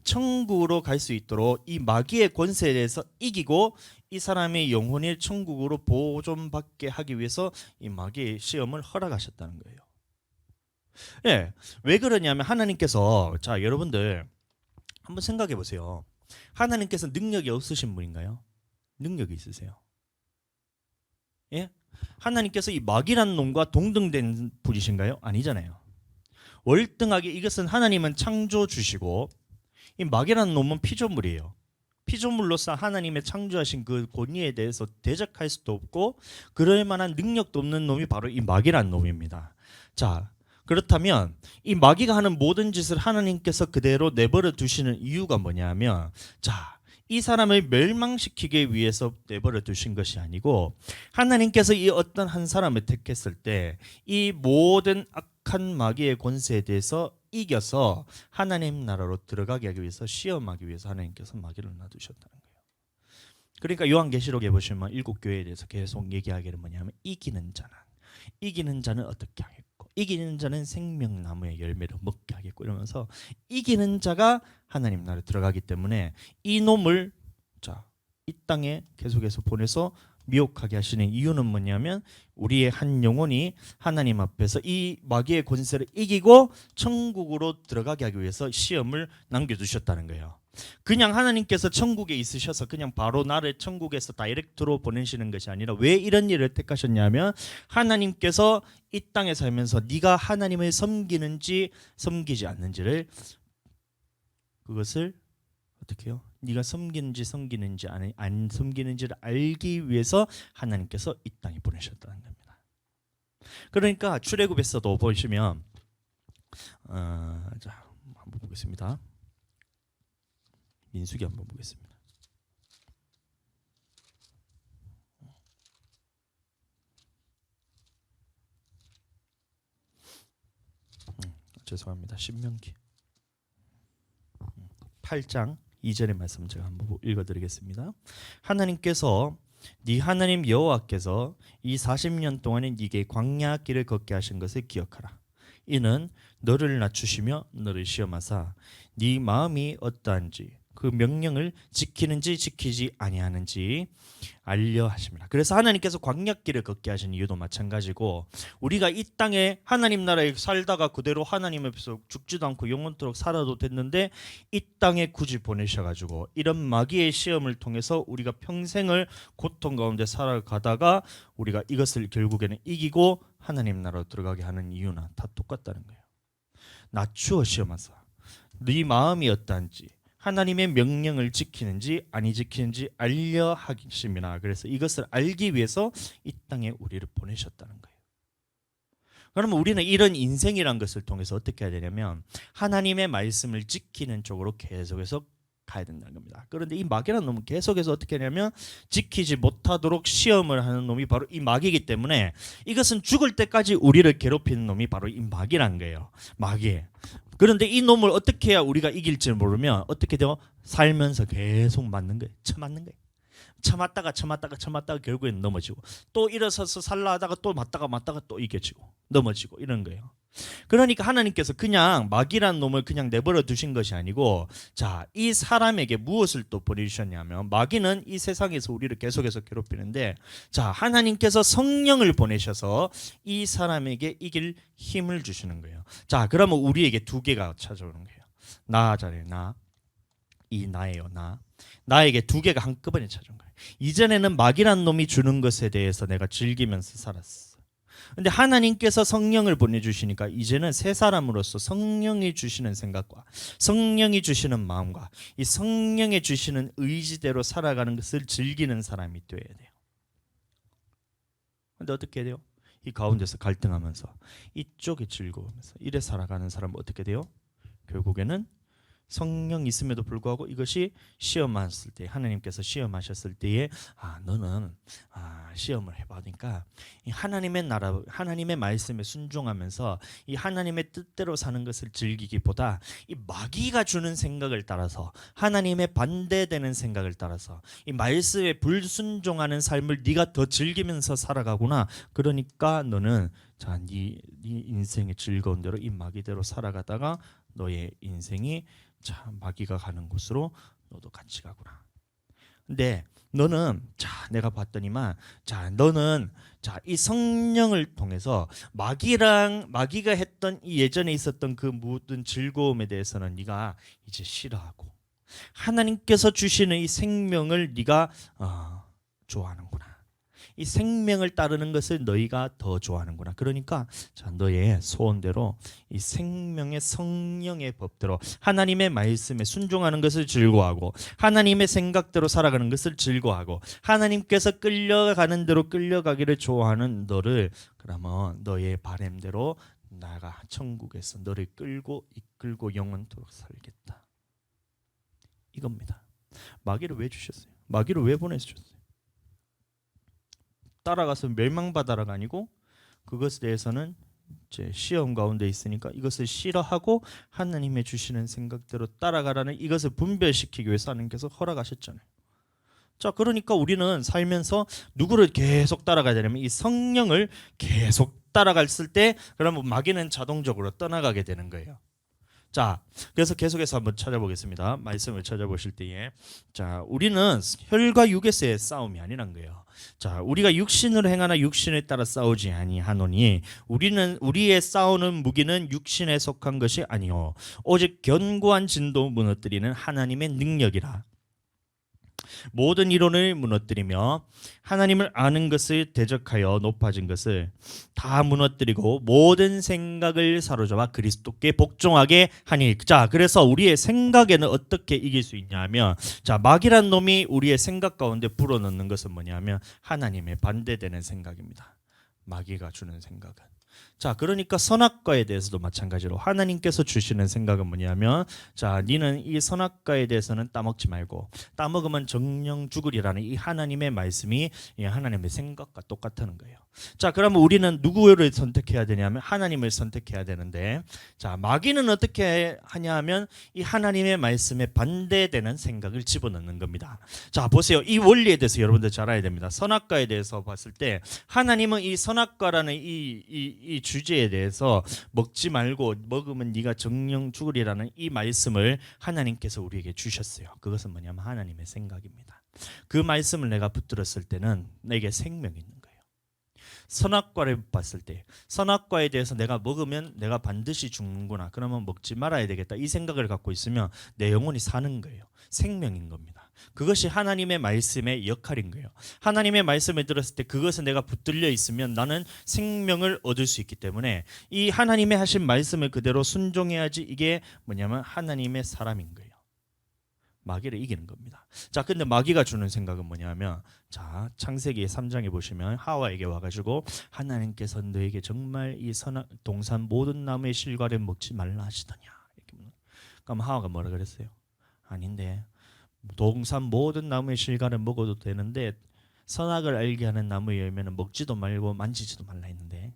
천국으로 갈 수 있도록 이 마귀의 권세에 대해서 이기고 이 사람의 영혼이 천국으로 보존받게 하기 위해서 이 마귀의 시험을 허락하셨다는 거예요. 예, 왜 그러냐면 하나님께서, 자, 여러분들 한번 생각해 보세요. 하나님께서 능력이 없으신 분인가요? 능력이 있으세요? 예? 하나님께서 이 마귀란 놈과 동등된 분이신가요? 아니잖아요. 월등하게 이것은 하나님은 창조주시고 이 마귀라는 놈은 피조물이에요. 피조물로서 하나님의 창조하신 그 권위에 대해서 대적할 수도 없고 그럴 만한 능력도 없는 놈이 바로 이 마귀라는 놈입니다. 자, 그렇다면 이 마귀가 하는 모든 짓을 하나님께서 그대로 내버려 두시는 이유가 뭐냐면, 자, 이 사람을 멸망시키기 위해서 내버려 두신 것이 아니고 하나님께서 이 어떤 한 사람을 택했을 때 이 모든 악한 마귀의 권세에 대해서 이겨서 하나님 나라로 들어가게 하기 위해서, 시험하기 위해서 하나님께서 마귀를 놔두셨다는 거예요. 그러니까 요한계시록에 보시면 일곱 교회에 대해서 계속 얘기하기를 뭐냐면 이기는 자는 어떻게 하겠고 이기는 자는 생명나무의 열매를 먹게 하겠고 이러면서 이기는 자가 하나님 나라에 들어가기 때문에 이 놈을, 자, 이 땅에 계속해서 보내서 미혹하게 하시는 이유는 뭐냐면 우리의 한 영혼이 하나님 앞에서 이 마귀의 권세를 이기고 천국으로 들어가게 하기 위해서 시험을 남겨두셨다는 거예요. 그냥 하나님께서 천국에 있으셔서 그냥 바로 나를 천국에서 다이렉트로 보내시는 것이 아니라 왜 이런 일을 택하셨냐면 하나님께서 이 땅에 살면서 네가 하나님을 섬기는지 섬기지 않는지를, 그것을 어떻게 해요? 네가 섬기는지 안 섬기는지를 알기 위해서 하나님께서 이 땅에 보내셨다는 겁니다. 그러니까 출애굽에서도 보시면 자, 한번 보겠습니다. 민수기 한번 보겠습니다. 죄송합니다. 신명기 8장 2절의 말씀 제가 한번 읽어드리겠습니다. 하나님께서 네 하나님 여호와께서 이 40년 동안에 네게 광야 길을 걷게 하신 것을 기억하라. 이는 너를 낮추시며 너를 시험하사 네 마음이 어떠한지 그 명령을 지키는지 지키지 아니하는지 알려 하십니다. 그래서 하나님께서 광야길을 걷게 하신 이유도 마찬가지고 우리가 이 땅에 하나님 나라에 살다가 그대로 하나님 앞에서 죽지도 않고 영원토록 살아도 됐는데 이 땅에 굳이 보내셔가지고 이런 마귀의 시험을 통해서 우리가 평생을 고통 가운데 살아가다가 우리가 이것을 결국에는 이기고 하나님 나라로 들어가게 하는 이유나 다 똑같다는 거예요. 낮추어 시험하사 네 마음이 어떠한지 하나님의 명령을 지키는지 아니 지키는지 알려 하심이나. 그래서 이것을 알기 위해서 이 땅에 우리를 보내셨다는 거예요. 그러면 우리는 이런 인생이란 것을 통해서 어떻게 해야 되냐면 하나님의 말씀을 지키는 쪽으로 계속해서 가야 된다는 겁니다. 그런데 이 마귀라는 놈은 계속해서 어떻게 하냐면 지키지 못하도록 시험을 하는 놈이 바로 이 마귀이기 때문에 이것은 죽을 때까지 우리를 괴롭히는 놈이 바로 이 마귀라는 거예요. 마귀. 그런데 이 놈을 어떻게 해야 우리가 이길지 모르면 어떻게 돼요? 살면서 계속 맞는 거예요. 쳐맞는 거예요. 쳐맞다가 결국엔 넘어지고 또 일어서서 살라 하다가 또 맞다가 또 이겨지고 넘어지고 이런 거예요. 그러니까 하나님께서 그냥 마귀란 놈을 그냥 내버려 두신 것이 아니고, 자, 이 사람에게 무엇을 또 보내주셨냐면 마귀는 이 세상에서 우리를 계속해서 괴롭히는데, 자, 하나님께서 성령을 보내셔서 이 사람에게 이길 힘을 주시는 거예요. 자, 그러면 우리에게 두 개가 찾아오는 거예요. 나잖아요. 나. 이 나예요. 나. 나에게 두 개가 한꺼번에 찾아온 거예요. 이전에는 마귀란 놈이 주는 것에 대해서 내가 즐기면서 살았어. 근데 하나님께서 성령을 보내주시니까 이제는 새 사람으로서 성령이 주시는 생각과 성령이 주시는 마음과 이 성령이 주시는 의지대로 살아가는 것을 즐기는 사람이 되어야 돼요. 근데 어떻게 해야 돼요? 이 가운데서 갈등하면서 이쪽이 즐거우면서 이래 살아가는 사람은 어떻게 돼요? 결국에는 성령이 있음에도 불구하고 이것이 시험하셨을 때, 하나님께서 시험하셨을 때에 너는 시험을 해보니까 이 하나님의 나라, 하나님의 말씀에 순종하면서 이 하나님의 뜻대로 사는 것을 즐기기보다 이 마귀가 주는 생각을 따라서, 하나님의 반대되는 생각을 따라서 이 말씀에 불순종하는 삶을 네가 더 즐기면서 살아가구나. 그러니까 너는 네 인생의 즐거운 대로 이 마귀대로 살아가다가 너의 인생이 마귀가 가는 곳으로 너도 같이 가구나. 근데 너는 내가 봤더니만 너는 이 성령을 통해서 마귀가 했던 이 예전에 있었던 그 모든 즐거움에 대해서는 네가 이제 싫어하고 하나님께서 주시는 이 생명을 네가 좋아하는구나. 이 생명을 따르는 것을 너희가 더 좋아하는구나. 그러니까 너의 소원대로 이 생명의 성령의 법대로 하나님의 말씀에 순종하는 것을 즐거워하고 하나님의 생각대로 살아가는 것을 즐거워하고 하나님께서 끌려가는 대로 끌려가기를 좋아하는 너를, 그러면 너의 바람대로 나가 천국에서 너를 끌고 이끌고 영원토록 살겠다. 이겁니다. 마귀를 왜 주셨어요? 마귀를 왜 보내주셨어요? 따라가서 멸망받아라가 아니고 그것에 대해서는 이제 시험 가운데 있으니까 이것을 싫어하고 하나님의 주시는 생각대로 따라가라는 이것을 분별시키기 위해서 하나님께서 허락하셨잖아요. 그러니까 우리는 살면서 누구를 계속 따라가야 되냐면 이 성령을 계속 따라갔을 때 그러면 마귀는 자동적으로 떠나가게 되는 거예요. 그래서 계속해서 한번 찾아보겠습니다. 말씀을 찾아보실 때에 우리는 혈과 육에서의 싸움이 아니란 거예요. 우리가 육신으로 행하나 육신에 따라 싸우지 아니하노니 우리의 싸우는 무기는 육신에 속한 것이 아니요 오직 견고한 진도 무너뜨리는 하나님의 능력이라. 모든 이론을 무너뜨리며 하나님을 아는 것을 대적하여 높아진 것을 다 무너뜨리고 모든 생각을 사로잡아 그리스도께 복종하게 하니. 그래서 우리의 생각에는 어떻게 이길 수 있냐면 마귀란 놈이 우리의 생각 가운데 불어넣는 것은 뭐냐면 하나님의 반대되는 생각입니다. 마귀가 주는 생각은. 그러니까 선악과에 대해서도 마찬가지로 하나님께서 주시는 생각은 뭐냐면 니는 이 선악과에 대해서는 따먹지 말고 따먹으면 정령 죽으리라는 이 하나님의 말씀이 하나님의 생각과 똑같다는 거예요. 그러면 우리는 누구를 선택해야 되냐면 하나님을 선택해야 되는데 마귀는 어떻게 하냐면 이 하나님의 말씀에 반대되는 생각을 집어넣는 겁니다. 보세요. 이 원리에 대해서 여러분들 잘 알아야 됩니다. 선악과에 대해서 봤을 때 하나님은 이 선악과라는 이 주제에 대해서 먹지 말고 먹으면 네가 정령 죽으리라는 이 말씀을 하나님께서 우리에게 주셨어요. 그것은 뭐냐면 하나님의 생각입니다. 그 말씀을 내가 붙들었을 때는 내게 생명이 있는 거예요. 선악과를 봤을 때 선악과에 대해서 내가 먹으면 내가 반드시 죽는구나. 그러면 먹지 말아야 되겠다. 이 생각을 갖고 있으면 내 영혼이 사는 거예요. 생명인 겁니다. 그것이 하나님의 말씀의 역할인 거예요. 하나님의 말씀을 들었을 때 그것은 내가 붙들려 있으면 나는 생명을 얻을 수 있기 때문에 이 하나님의 하신 말씀을 그대로 순종해야지 이게 뭐냐면 하나님의 사람인 거예요. 마귀를 이기는 겁니다. 근데 마귀가 주는 생각은 뭐냐면 창세기 3장에 보시면 하와에게 와가지고 하나님께서 너에게 정말 이 동산 모든 나무의 실과를 먹지 말라 하시더냐. 그럼 하와가 뭐라 그랬어요? 아닌데 동산 모든 나무의 실과를 먹어도 되는데 선악을 알게 하는 나무의 열매는 먹지도 말고 만지지도 말라 했는데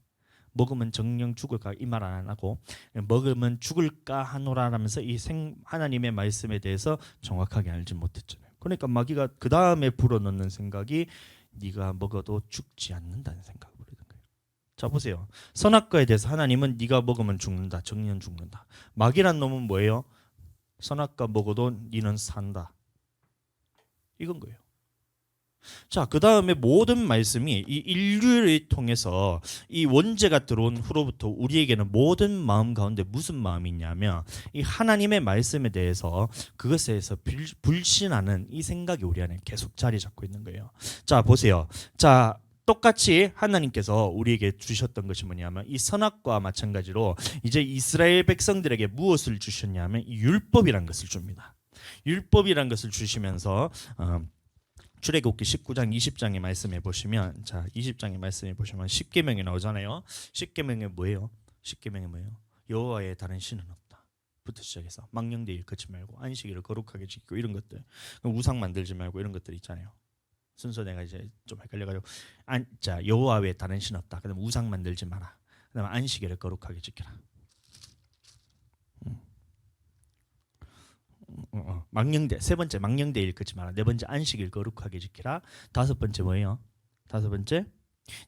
먹으면 정령 죽을까 이 말 안 하고 먹으면 죽을까 하노라라면서 이 하나님의 말씀에 대해서 정확하게 알지 못했잖아요. 그러니까 마귀가 그 다음에 불어넣는 생각이 네가 먹어도 죽지 않는다는 생각을 부르는 거예요. 보세요. 선악과에 대해서 하나님은 네가 먹으면 죽는다, 정령 죽는다. 마귀란 놈은 뭐예요? 선악과 먹어도 네는 산다. 이건 거예요. 자, 그 다음에 모든 말씀이 이 인류를 통해서 이 원죄가 들어온 후로부터 우리에게는 모든 마음 가운데 무슨 마음이 있냐면 이 하나님의 말씀에 대해서 그것에 대해서 불신하는 이 생각이 우리 안에 계속 자리 잡고 있는 거예요. 자, 보세요. 자, 똑같이 하나님께서 우리에게 주셨던 것이 뭐냐면 이 선악과 마찬가지로 이제 이스라엘 백성들에게 무엇을 주셨냐면 이 율법이란 것을 줍니다. 율법이란 것을 주시면서 출애굽기 19장 20장의 말씀해 보시면, 자 20장의 말씀해 보시면 십계명이 나오잖아요. 십계명이 뭐예요? 십계명이 뭐예요? 여호와의 다른 신은 없다 부터 시작해서 망령되 일컫지 말고 안식일을 거룩하게 지키고 이런 것들, 우상 만들지 말고 이런 것들 있잖아요. 순서 내가 이제 좀 헷갈려가지고 자 여호와 외에 다른 신 없다. 그다음 우상 만들지 마라. 그다음 안식일을 거룩하게 지켜라. 망령되, 세 번째 망령되 일컫지 마라. 네 번째 안식일 거룩하게 지키라. 다섯 번째 뭐예요? 다섯 번째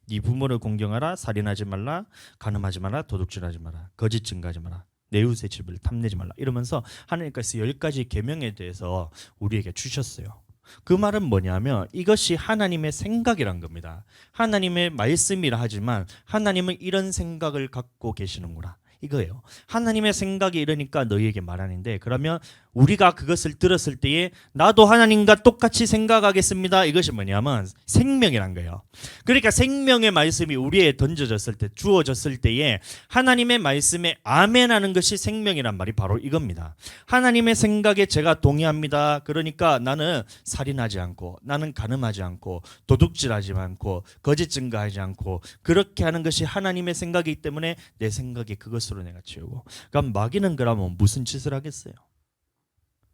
네 부모를 공경하라. 살인하지 말라. 간음하지 마라. 도둑질하지 마라. 거짓 증거하지 마라. 내 이웃의 집을 탐내지 말라. 이러면서 하나님께서 10가지 계명에 대해서 우리에게 주셨어요. 그 말은 뭐냐면 이것이 하나님의 생각이란 겁니다. 하나님의 말씀이라 하지만 하나님은 이런 생각을 갖고 계시는구나 이거예요. 하나님의 생각이 이러니까 너희에게 말하는데, 그러면 우리가 그것을 들었을 때에 나도 하나님과 똑같이 생각하겠습니다. 이것이 뭐냐면 생명이란 거예요. 그러니까 생명의 말씀이 우리에 던져졌을 때, 주어졌을 때에 하나님의 말씀에 아멘하는 것이 생명이란 말이 바로 이겁니다. 하나님의 생각에 제가 동의합니다. 그러니까 나는 살인하지 않고, 나는 간음하지 않고, 도둑질하지 않고, 거짓 증거하지 않고, 그렇게 하는 것이 하나님의 생각이기 때문에 내 생각이 그것으로 내가 채우고. 그럼 마귀는 그러면 무슨 짓을 하겠어요?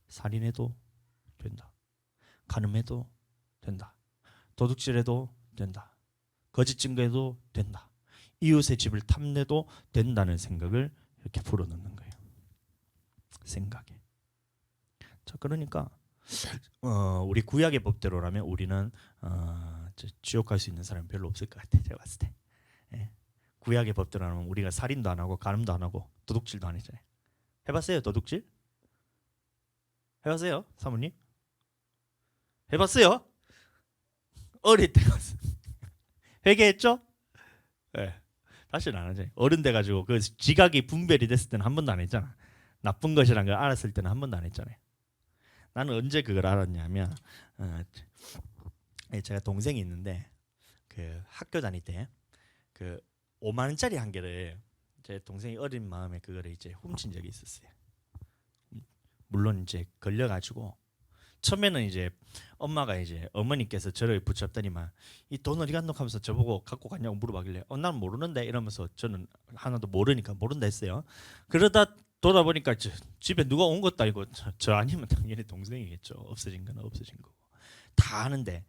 살인해도 된다. 간음해도 된다. 도둑질해도 된다. 거짓 증거해도 된다. 이웃의 집을 탐내도 된다는 생각을 이렇게 불어넣는 거예요. 생각에. 자, 그러니까 우리 구약의 법대로라면 우리는 지옥 갈 수 있는 사람은 별로 없을 것 같아요. 제가 봤을 때. 예. 구약의 법대로라면 우리가 살인도 안 하고 간음도 안 하고 도둑질도 안 했잖아요. 해봤어요? 도둑질? 해봤어요? 사모님? 해봤어요? 어릴 때 회개했죠? 네. 다시는 안 하죠. 어른 돼가지고 그 지각이 분별이 됐을 때는 한 번도 안 했잖아. 나쁜 것이란 걸 알았을 때는 한 번도 안 했잖아요. 나는 언제 그걸 알았냐면 제가 동생이 있는데 그 학교 다닐 때 그 5만 원짜리 한 개를 제 동생이 어린 마음에 그거를 이제 훔친 적이 있었어요. 물론 이제 걸려가지고 처음에는 이제 엄마가 이제 어머니께서 저를 붙잡더니만 이 돈 어디 갔노 하면서 저보고 갖고 갔냐고 물어봐길래 난 모르는데 이러면서 저는 하나도 모르니까 모른다 했어요. 그러다 돌아보니까 집에 누가 온 것도 아니고 저 아니면 당연히 동생이겠죠. 없어진 건 없어진 거고 다 아는데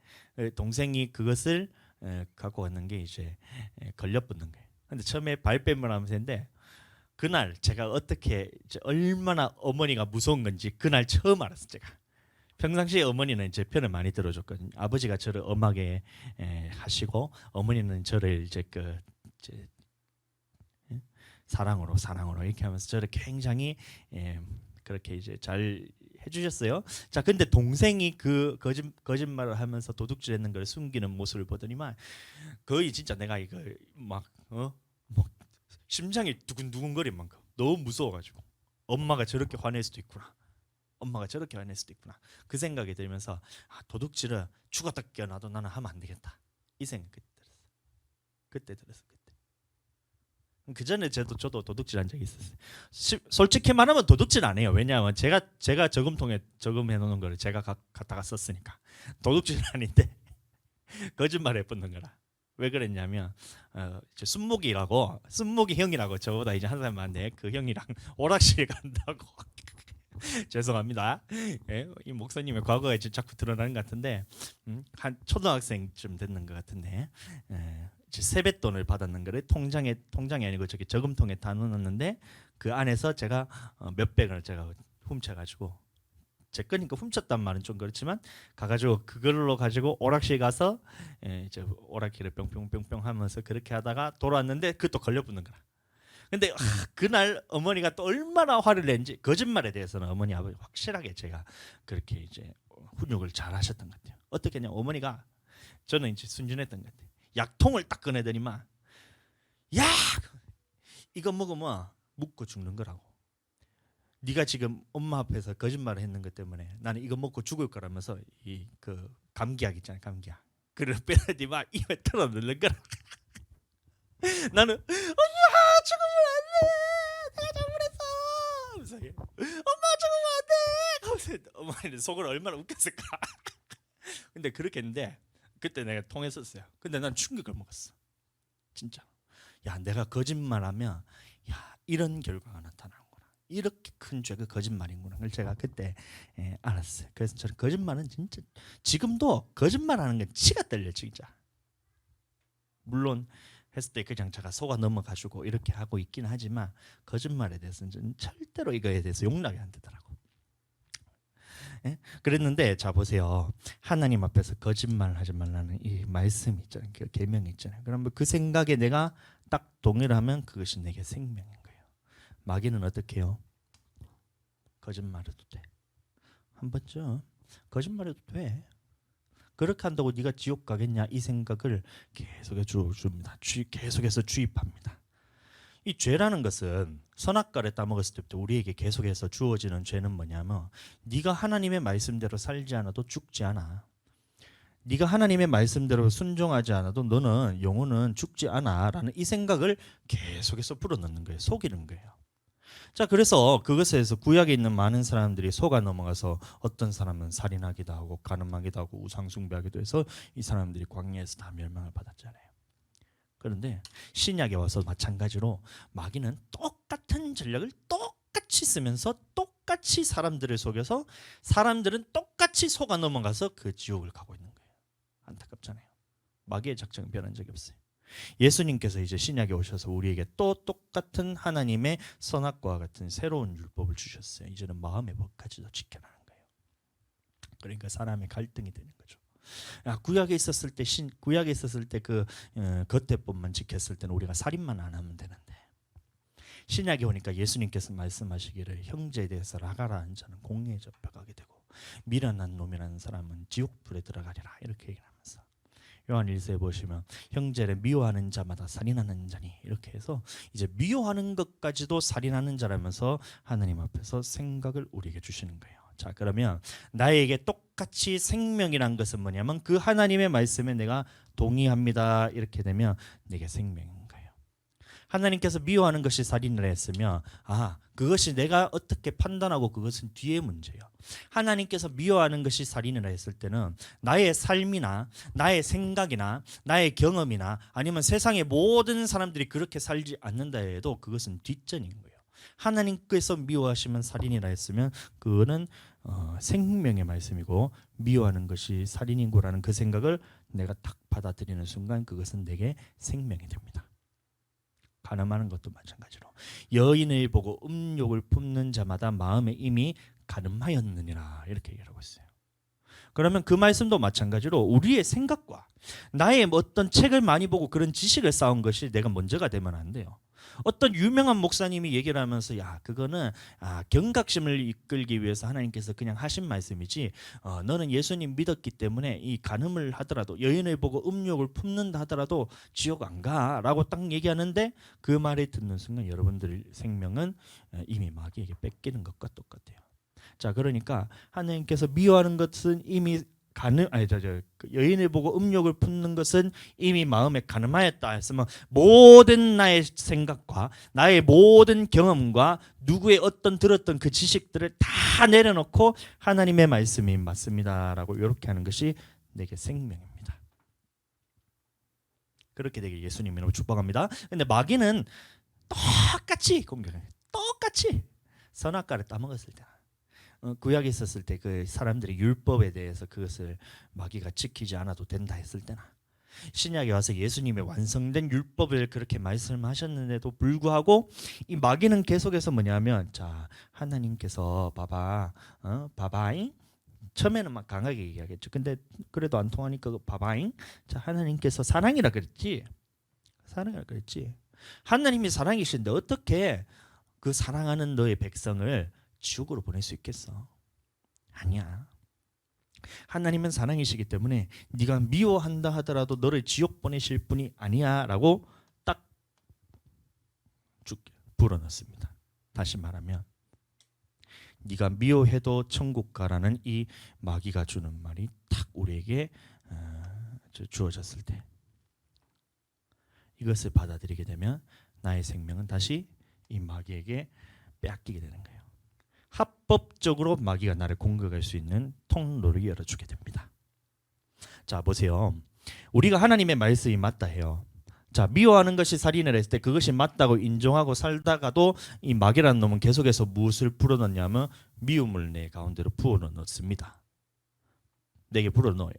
동생이 그것을 갖고 갔는 게 이제 걸려붙는 거예요. 근데 처음에 발뺌을 하면서 했는데 그날 제가 어떻게 얼마나 어머니가 무서운 건지 그날 처음 알았어요. 제가 평상시에 어머니는 제 편을 많이 들어줬거든요. 아버지가 저를 엄하게 하시고 어머니는 저를 이제 사랑으로 이렇게 하면서 저를 굉장히 그렇게 이제 잘 해주셨어요. 자, 근데 동생이 그 거짓말을 하면서 도둑질했는 걸 숨기는 모습을 보더니만 거의 진짜 내가 이거 막 심장이 두근두근거릴 만큼 너무 무서워가지고 엄마가 저렇게 화낼 수도 있구나. 엄마가 저렇게 화낼 수도 있구나. 그 생각이 들면서 도둑질을 죽었다 깨어나도 나는 하면 안 되겠다. 이 생각이 들었어요. 그때 들었어요. 그 전에 저도 도둑질한 적이 있었어요. 솔직히 말하면 도둑질 안 해요. 왜냐하면 제가 저금통에 저금해 놓는 거를 제가 갖다가 썼으니까 도둑질 아닌데 거짓말 해붙는 거라. 왜 그랬냐면 순목이 형이라고 저보다 이제 한 살 많은데 그 형이랑 오락실 간다고 죄송합니다. 예, 이 목사님의 과거가 자꾸 드러나는 것 같은데 한 초등학생쯤 됐는 것 같은데 세뱃돈을 받았는 거를 통장에 아니고 저기 저금통에 다 넣었는데 그 안에서 제가 몇백을 제가 훔쳐가지고 제 거니까 훔쳤단 말은 좀 그렇지만 가가지고 그걸로 가지고 오락실 가서 이제 오락기를 뿅뿅뿅뿅 하면서 그렇게 하다가 돌아왔는데 그것도 걸려붙는 거라. 근데 그날 어머니가 또 얼마나 화를 냈는지 거짓말에 대해서는 어머니 아버지 확실하게 제가 그렇게 이제 훈육을 잘 하셨던 것 같아요. 어떻게 했냐 어머니가 저는 이제 순진했던 것 같아요. 약통을 딱 꺼내더니만 야 이거 먹으면 묻고 죽는 거라고. 네가 지금 엄마 앞에서 거짓말을 했는 것 때문에 나는 이거 먹고 죽을 거라면서 이 그 감기약 있잖아요, 감기약. 그걸 빼더니 막 입에 털어 넣는 거라. 나는 엄마 죽으면 안 돼, 내가 잘못했어. 하면서 엄마 죽으면 안 돼. 하면서 어머니는 속으로 얼마나 웃겼을까. 근데 그렇게 했는데 그때 내가 통했었어요. 근데 난 충격을 먹었어, 진짜. 야, 내가 거짓말하면 야 이런 결과가 나타나는구나. 이렇게 큰 죄가 거짓말인구나. 그걸 제가 그때 알았어요. 그래서 저는 거짓말은 진짜 지금도 거짓말하는 건 치가 떨려 진짜. 물론 했을 때 그냥 제가 속아 넘어가지고 이렇게 하고 있긴 하지만 거짓말에 대해서는 저는 절대로 이거에 대해서 용납이 안 되더라고. 예? 그랬는데 자 보세요. 하나님 앞에서 거짓말하지 말라는 이 말씀이 있잖아요. 그 계명이 있잖아요. 그러면 그 생각에 내가 딱 동의를 하면 그것이 내게 생명인 거예요. 마귀는 어떻게 해요? 거짓말해도 돼. 한 번쯤 거짓말해도 돼. 그렇게 한다고 네가 지옥 가겠냐 이 생각을 계속해서 줍니다. 계속해서 주입합니다. 이 죄라는 것은 선악과를 따먹었을 때부터 우리에게 계속해서 주어지는 죄는 뭐냐면 네가 하나님의 말씀대로 살지 않아도 죽지 않아. 네가 하나님의 말씀대로 순종하지 않아도 너는 영혼은 죽지 않아 라는 이 생각을 계속해서 불어넣는 거예요. 속이는 거예요. 자, 그래서 그것에서 구약에 있는 많은 사람들이 속아 넘어가서 어떤 사람은 살인하기도 하고 간음하기도 하고 우상숭배하기도 해서 이 사람들이 광야에서 다 멸망을 받았잖아요. 그런데 신약에 와서 마찬가지로 마귀는 똑같은 전략을 똑같이 쓰면서 똑같이 사람들을 속여서 사람들은 똑같이 속아 넘어가서 그 지옥을 가고 있는 거예요. 안타깝잖아요. 마귀의 작전은 변한 적이 없어요. 예수님께서 이제 신약에 오셔서 우리에게 또 똑같은 하나님의 선악과와 같은 새로운 율법을 주셨어요. 이제는 마음의 법까지도 지켜나는 거예요. 그러니까 사람의 갈등이 되는 거죠. 구약에 있었을 때 그 겉대법만 지켰을 때는 우리가 살인만 안 하면 되는데 신약에 오니까 예수님께서 말씀하시기를 형제에 대해서 라가라 한 자는 공의에 잡혀가게 되고 미련한 놈이라는 사람은 지옥불에 들어가리라 이렇게 얘기하면서 요한 1서에 보시면 형제를 미워하는 자마다 살인하는 자니 이렇게 해서 이제 미워하는 것까지도 살인하는 자라면서 하나님 앞에서 생각을 우리에게 주시는 거예요. 자, 그러면 나에게 똑같이 생명이란 것은 뭐냐면 그 하나님의 말씀에 내가 동의합니다 이렇게 되면 내게 생명인 거예요. 하나님께서 미워하는 것이 살인을 했으면 그것이 내가 어떻게 판단하고 그것은 뒤의 문제예요. 하나님께서 미워하는 것이 살인을 했을 때는 나의 삶이나 나의 생각이나 나의 경험이나 아니면 세상의 모든 사람들이 그렇게 살지 않는다 해도 그것은 뒷전인 거예요. 하나님께서 미워하시면 살인이라 했으면 그거는 생명의 말씀이고 미워하는 것이 살인이고라는 그 생각을 내가 딱 받아들이는 순간 그것은 내게 생명이 됩니다. 간음하는 것도 마찬가지로 여인을 보고 음욕을 품는 자마다 마음에 이미 간음하였느니라 이렇게 얘기하고 있어요. 그러면 그 말씀도 마찬가지로 우리의 생각과 나의 어떤 책을 많이 보고 그런 지식을 쌓은 것이 내가 먼저가 되면 안 돼요. 어떤 유명한 목사님이 얘기를 하면서 그거는 경각심을 이끌기 위해서 하나님께서 그냥 하신 말씀이지 너는 예수님 믿었기 때문에 이 간음을 하더라도 여인을 보고 음욕을 품는다 하더라도 지옥 안 가라고 딱 얘기하는데 그 말을 듣는 순간 여러분들 생명은 이미 마귀에게 뺏기는 것과 똑같아요. 자, 그러니까 하나님께서 미워하는 것은 이미 여인을 보고 음욕을 품는 것은 이미 마음에 간음하였다 했으면 모든 나의 생각과 나의 모든 경험과 누구의 어떤 들었던 그 지식들을 다 내려놓고 하나님의 말씀이 맞습니다라고 이렇게 하는 것이 내게 생명입니다. 그렇게 되길 예수님이라고 축복합니다. 근데 마귀는 똑같이 공격해요. 똑같이 선악과를 따먹었을 때 구약에 있었을 때 그 사람들이 율법에 대해서 그것을 마귀가 지키지 않아도 된다 했을 때나 신약에 와서 예수님의 완성된 율법을 그렇게 말씀하셨는데도 불구하고 이 마귀는 계속해서 뭐냐면 자 하나님께서 봐봐잉 처음에는 막 강하게 얘기하겠죠. 근데 그래도 안 통하니까 봐봐잉 자 하나님께서 사랑이라 그랬지. 하나님이 사랑이신데 어떻게 그 사랑하는 너의 백성을 지옥으로 보낼 수 있겠어? 아니야. 하나님은 사랑이시기 때문에 네가 미워한다 하더라도 너를 지옥 보내실 분이 아니야라고 딱 불어넣습니다. 다시 말하면 네가 미워해도 천국 가라는 이 마귀가 주는 말이 딱 우리에게 주어졌을 때 이것을 받아들이게 되면 나의 생명은 다시 이 마귀에게 빼앗기게 되는 거예요. 합법적으로 마귀가 나를 공격할 수 있는 통로를 열어주게 됩니다. 자, 보세요. 우리가 하나님의 말씀이 맞다 해요. 자, 미워하는 것이 살인을 했을 때 그것이 맞다고 인정하고 살다가도 이 마귀라는 놈은 계속해서 무엇을 불어넣냐면 미움을 내 가운데로 부어넣습니다. 내게 불어넣어요.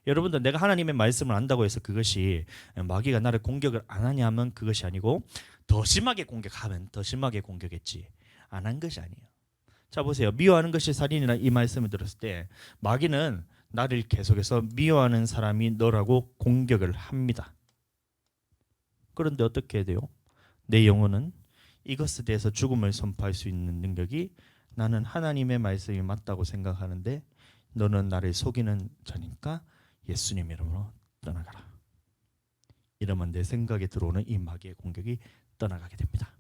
여러분들, 내가 하나님의 말씀을 안다고 해서 그것이 마귀가 나를 공격을 안 하냐면 그것이 아니고 더 심하게 공격하면 더 심하게 공격했지 안 한 것이 아니에요. 자, 보세요. 미워하는 것이 살인이라는 이 말씀을 들었을 때 마귀는 나를 계속해서 미워하는 사람이 너라고 공격을 합니다. 그런데 어떻게 해야 돼요? 내 영혼은 이것에 대해서 죽음을 선포할 수 있는 능력이 나는 하나님의 말씀이 맞다고 생각하는데 너는 나를 속이는 자니까 예수님 이름으로 떠나가라. 이러면 내 생각에 들어오는 이 마귀의 공격이 떠나가게 됩니다.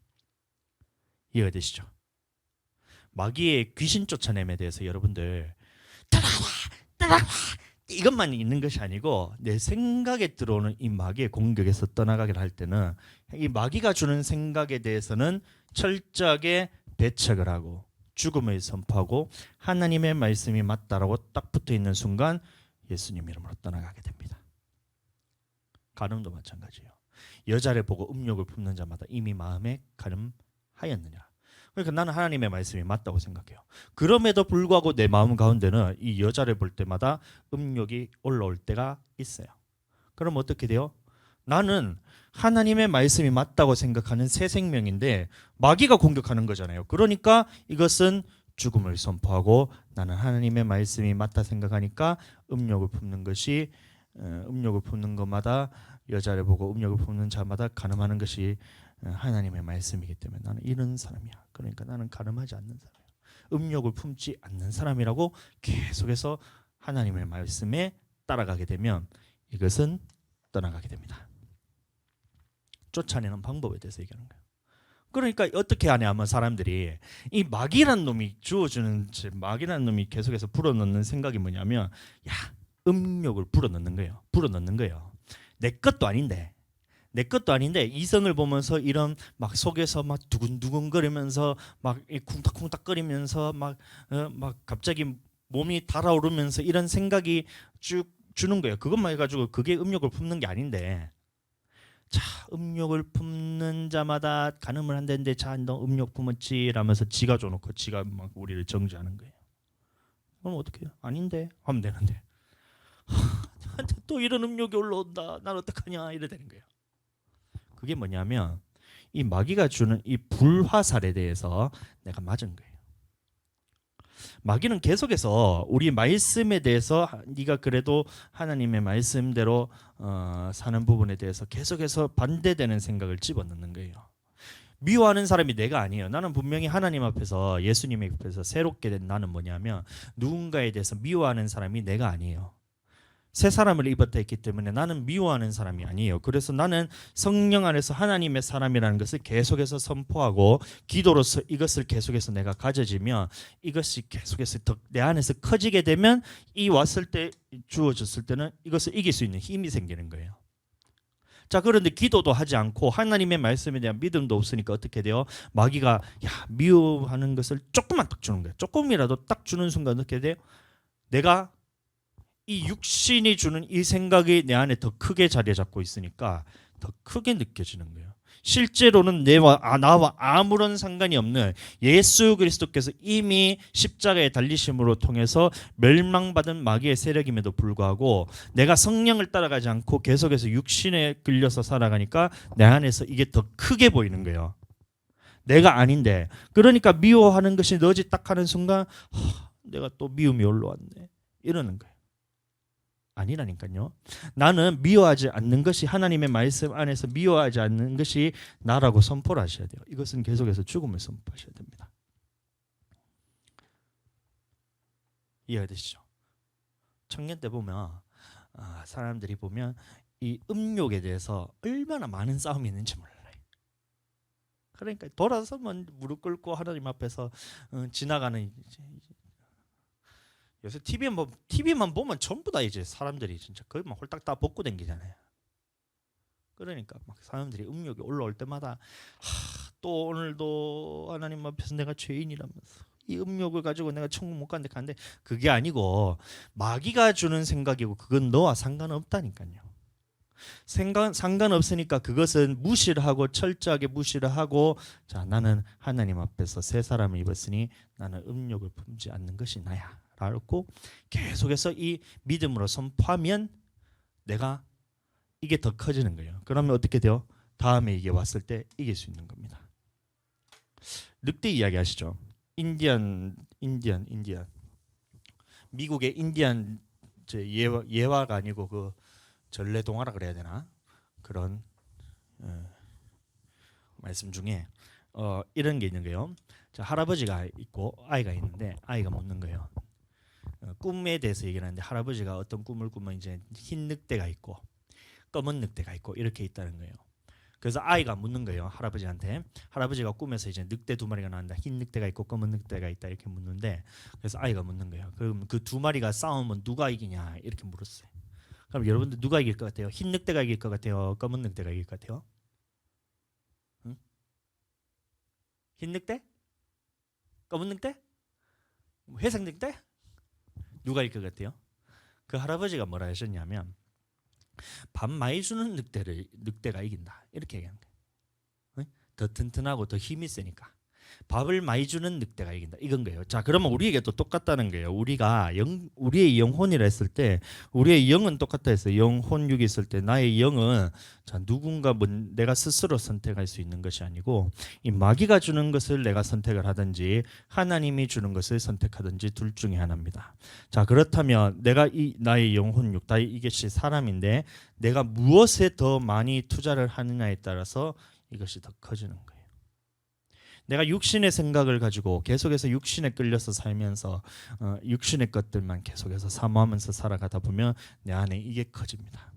이해가 되시죠? 마귀의 귀신 쫓아냄에 대해서 여러분들 떠나가 이것만 있는 것이 아니고 내 생각에 들어오는 이 마귀의 공격에서 떠나가기를 할 때는 이 마귀가 주는 생각에 대해서는 철저하게 배척을 하고 죽음을 선포하고 하나님의 말씀이 맞다라고 딱 붙어있는 순간 예수님 이름으로 떠나가게 됩니다. 간음도 마찬가지예요. 여자를 보고 음욕을 품는 자마다 이미 마음에 간음하였느냐. 그러니까 나는 하나님의 말씀이 맞다고 생각해요. 그럼에도 불구하고 내 마음 가운데는 이 여자를 볼 때마다 음욕이 올라올 때가 있어요. 그럼 어떻게 돼요? 나는 하나님의 말씀이 맞다고 생각하는 새 생명인데 마귀가 공격하는 거잖아요. 그러니까 이것은 죽음을 선포하고 나는 하나님의 말씀이 맞다 생각하니까 음욕을 품는 것이 음욕을 품는 것마다 여자를 보고 음욕을 품는 자마다 간음하는 것이 하나님의 말씀이기 때문에 나는 이런 사람이야. 그러니까 나는 간음하지 않는 사람이야. 음욕을 품지 않는 사람이라고 계속해서 하나님의 말씀에 따라가게 되면 이것은 떠나가게 됩니다. 쫓아내는 방법에 대해서 얘기하는 거예요. 그러니까 어떻게 하냐 하면 사람들이 이 마귀란 놈이 주어주는 마귀란 놈이 계속해서 불어넣는 생각이 뭐냐면 야, 음욕을 불어넣는 거예요. 불어넣는 거예요. 내 것도 아닌데 이성을 보면서 이런 막 속에서 막 두근두근거리면서 막 쿵닥쿵닥거리면서 막 갑자기 몸이 달아오르면서 이런 생각이 쭉 주는 거예요. 그것만 해가지고 그게 음욕을 품는 게 아닌데 자, 음욕을 품는 자마다 간음을 한다는데 자, 너 음욕 품었지 라면서 지가 줘놓고 지가 막 우리를 정죄하는 거예요. 그럼 어떻게 해요? 아닌데 하면 되는데 나한테 또 이런 음욕이 올라온다. 난 어떡하냐 이래 되는 거예요. 그게 뭐냐면 이 마귀가 주는 이 불화살에 대해서 내가 맞은 거예요. 마귀는 계속해서 우리 말씀에 대해서 네가 그래도 하나님의 말씀대로 사는 부분에 대해서 계속해서 반대되는 생각을 집어넣는 거예요. 미워하는 사람이 내가 아니에요. 나는 분명히 하나님 앞에서 예수님 앞에서 새롭게 된 나는 뭐냐면 누군가에 대해서 미워하는 사람이 내가 아니에요. 새 사람을 입었다 했기 때문에 나는 미워하는 사람이 아니에요. 그래서 나는 성령 안에서 하나님의 사람이라는 것을 계속해서 선포하고 기도로서 이것을 계속해서 내가 가져지면 이것이 계속해서 더 내 안에서 커지게 되면 이 왔을 때 주어졌을 때는 이것을 이길 수 있는 힘이 생기는 거예요. 자, 그런데 기도도 하지 않고 하나님의 말씀에 대한 믿음도 없으니까 어떻게 돼요? 마귀가 야, 미워하는 것을 조금만 딱 주는 거예요. 조금이라도 딱 주는 순간 어떻게 돼요? 내가 이 육신이 주는 이 생각이 내 안에 더 크게 자리 잡고 있으니까 더 크게 느껴지는 거예요. 실제로는 나와 아무런 상관이 없는 예수 그리스도께서 이미 십자가의 달리심으로 통해서 멸망받은 마귀의 세력임에도 불구하고 내가 성령을 따라가지 않고 계속해서 육신에 끌려서 살아가니까 내 안에서 이게 더 크게 보이는 거예요. 내가 아닌데. 그러니까 미워하는 것이 너지 딱 하는 순간 내가 또 미움이 올라왔네 이러는 거예요. 아니라니까요. 나는 미워하지 않는 것이 하나님의 말씀 안에서 미워하지 않는 것이 나라고 선포를 하셔야 돼요. 이것은 계속해서 죽음을 선포하셔야 됩니다. 이해가 되시죠? 청년 때 보면 사람들이 보면 이 음욕에 대해서 얼마나 많은 싸움이 있는지 몰라요. 그러니까 돌아서면 무릎 꿇고 하나님 앞에서 지나가는 요새 TV만 보면 전부 다 이제 사람들이 진짜 거의 막 홀딱 다 벗고 다니잖아요. 그러니까 막 사람들이 음욕이 올라올 때마다 또 오늘도 하나님 앞에서 내가 죄인이라면서 이 음욕을 가지고 내가 천국 못 간대 가는데 그게 아니고 마귀가 주는 생각이고 그건 너와 상관없다니까요. 상관없으니까 그것은 무시를 하고 철저하게 무시를 하고 자 나는 하나님 앞에서 새 사람을 입었으니 나는 음욕을 품지 않는 것이 나야 라고 계속해서 이 믿음으로 선포하면 내가 이게 더 커지는 거예요. 그러면 어떻게 돼요? 다음에 이게 왔을 때 이길 수 있는 겁니다. 늑대 이야기 아시죠? 인디안 미국의 인디안 예화가 아니고 그 전래동화라 그래야 되나? 그런 말씀 중에 이런 게 있는 거예요. 자, 할아버지가 있고 아이가 있는데 아이가 묻는 거예요. 꿈에 대해서 얘기를 하는데 할아버지가 어떤 꿈을 꾸면 이제 흰 늑대가 있고 검은 늑대가 있고 이렇게 있다는 거예요. 그래서 아이가 묻는 거예요. 할아버지한테. 할아버지가 꿈에서 이제 늑대 두 마리가 나온다. 흰 늑대가 있고 검은 늑대가 있다 이렇게 묻는데 그래서 아이가 묻는 거예요. 그럼 그 두 마리가 싸우면 누가 이기냐 이렇게 물었어요. 그럼 여러분들 누가 이길 것 같아요? 흰 늑대가 이길 것 같아요? 검은 늑대가 이길 것 같아요? 응? 흰 늑대? 검은 늑대? 회색 늑대? 누가 이길 것 같아요? 그 할아버지가 뭐라 하셨냐면 밥 많이 주는 늑대가 이긴다 이렇게 얘기하는 거예요. 더 튼튼하고 더 힘이 세니까 밥을 많이 주는 늑대가 이긴다 이건 거예요. 자 그러면 우리에게 또 똑같다는 거예요. 우리의 영혼이라 했을 때 우리의 영은 똑같다 했어요. 영혼육이 있을 때 나의 영은 자 누군가 내가 스스로 선택할 수 있는 것이 아니고 이 마귀가 주는 것을 내가 선택을 하든지 하나님이 주는 것을 선택하든지 둘 중에 하나입니다. 자 그렇다면 내가 나의 영혼육 이것이 사람인데 내가 무엇에 더 많이 투자를 하느냐에 따라서 이것이 더 커지는 거예요. 내가 육신의 생각을 가지고 계속해서 육신에 끌려서 살면서 육신의 것들만 계속해서 사모하면서 살아가다 보면 내 안에 이게 커집니다.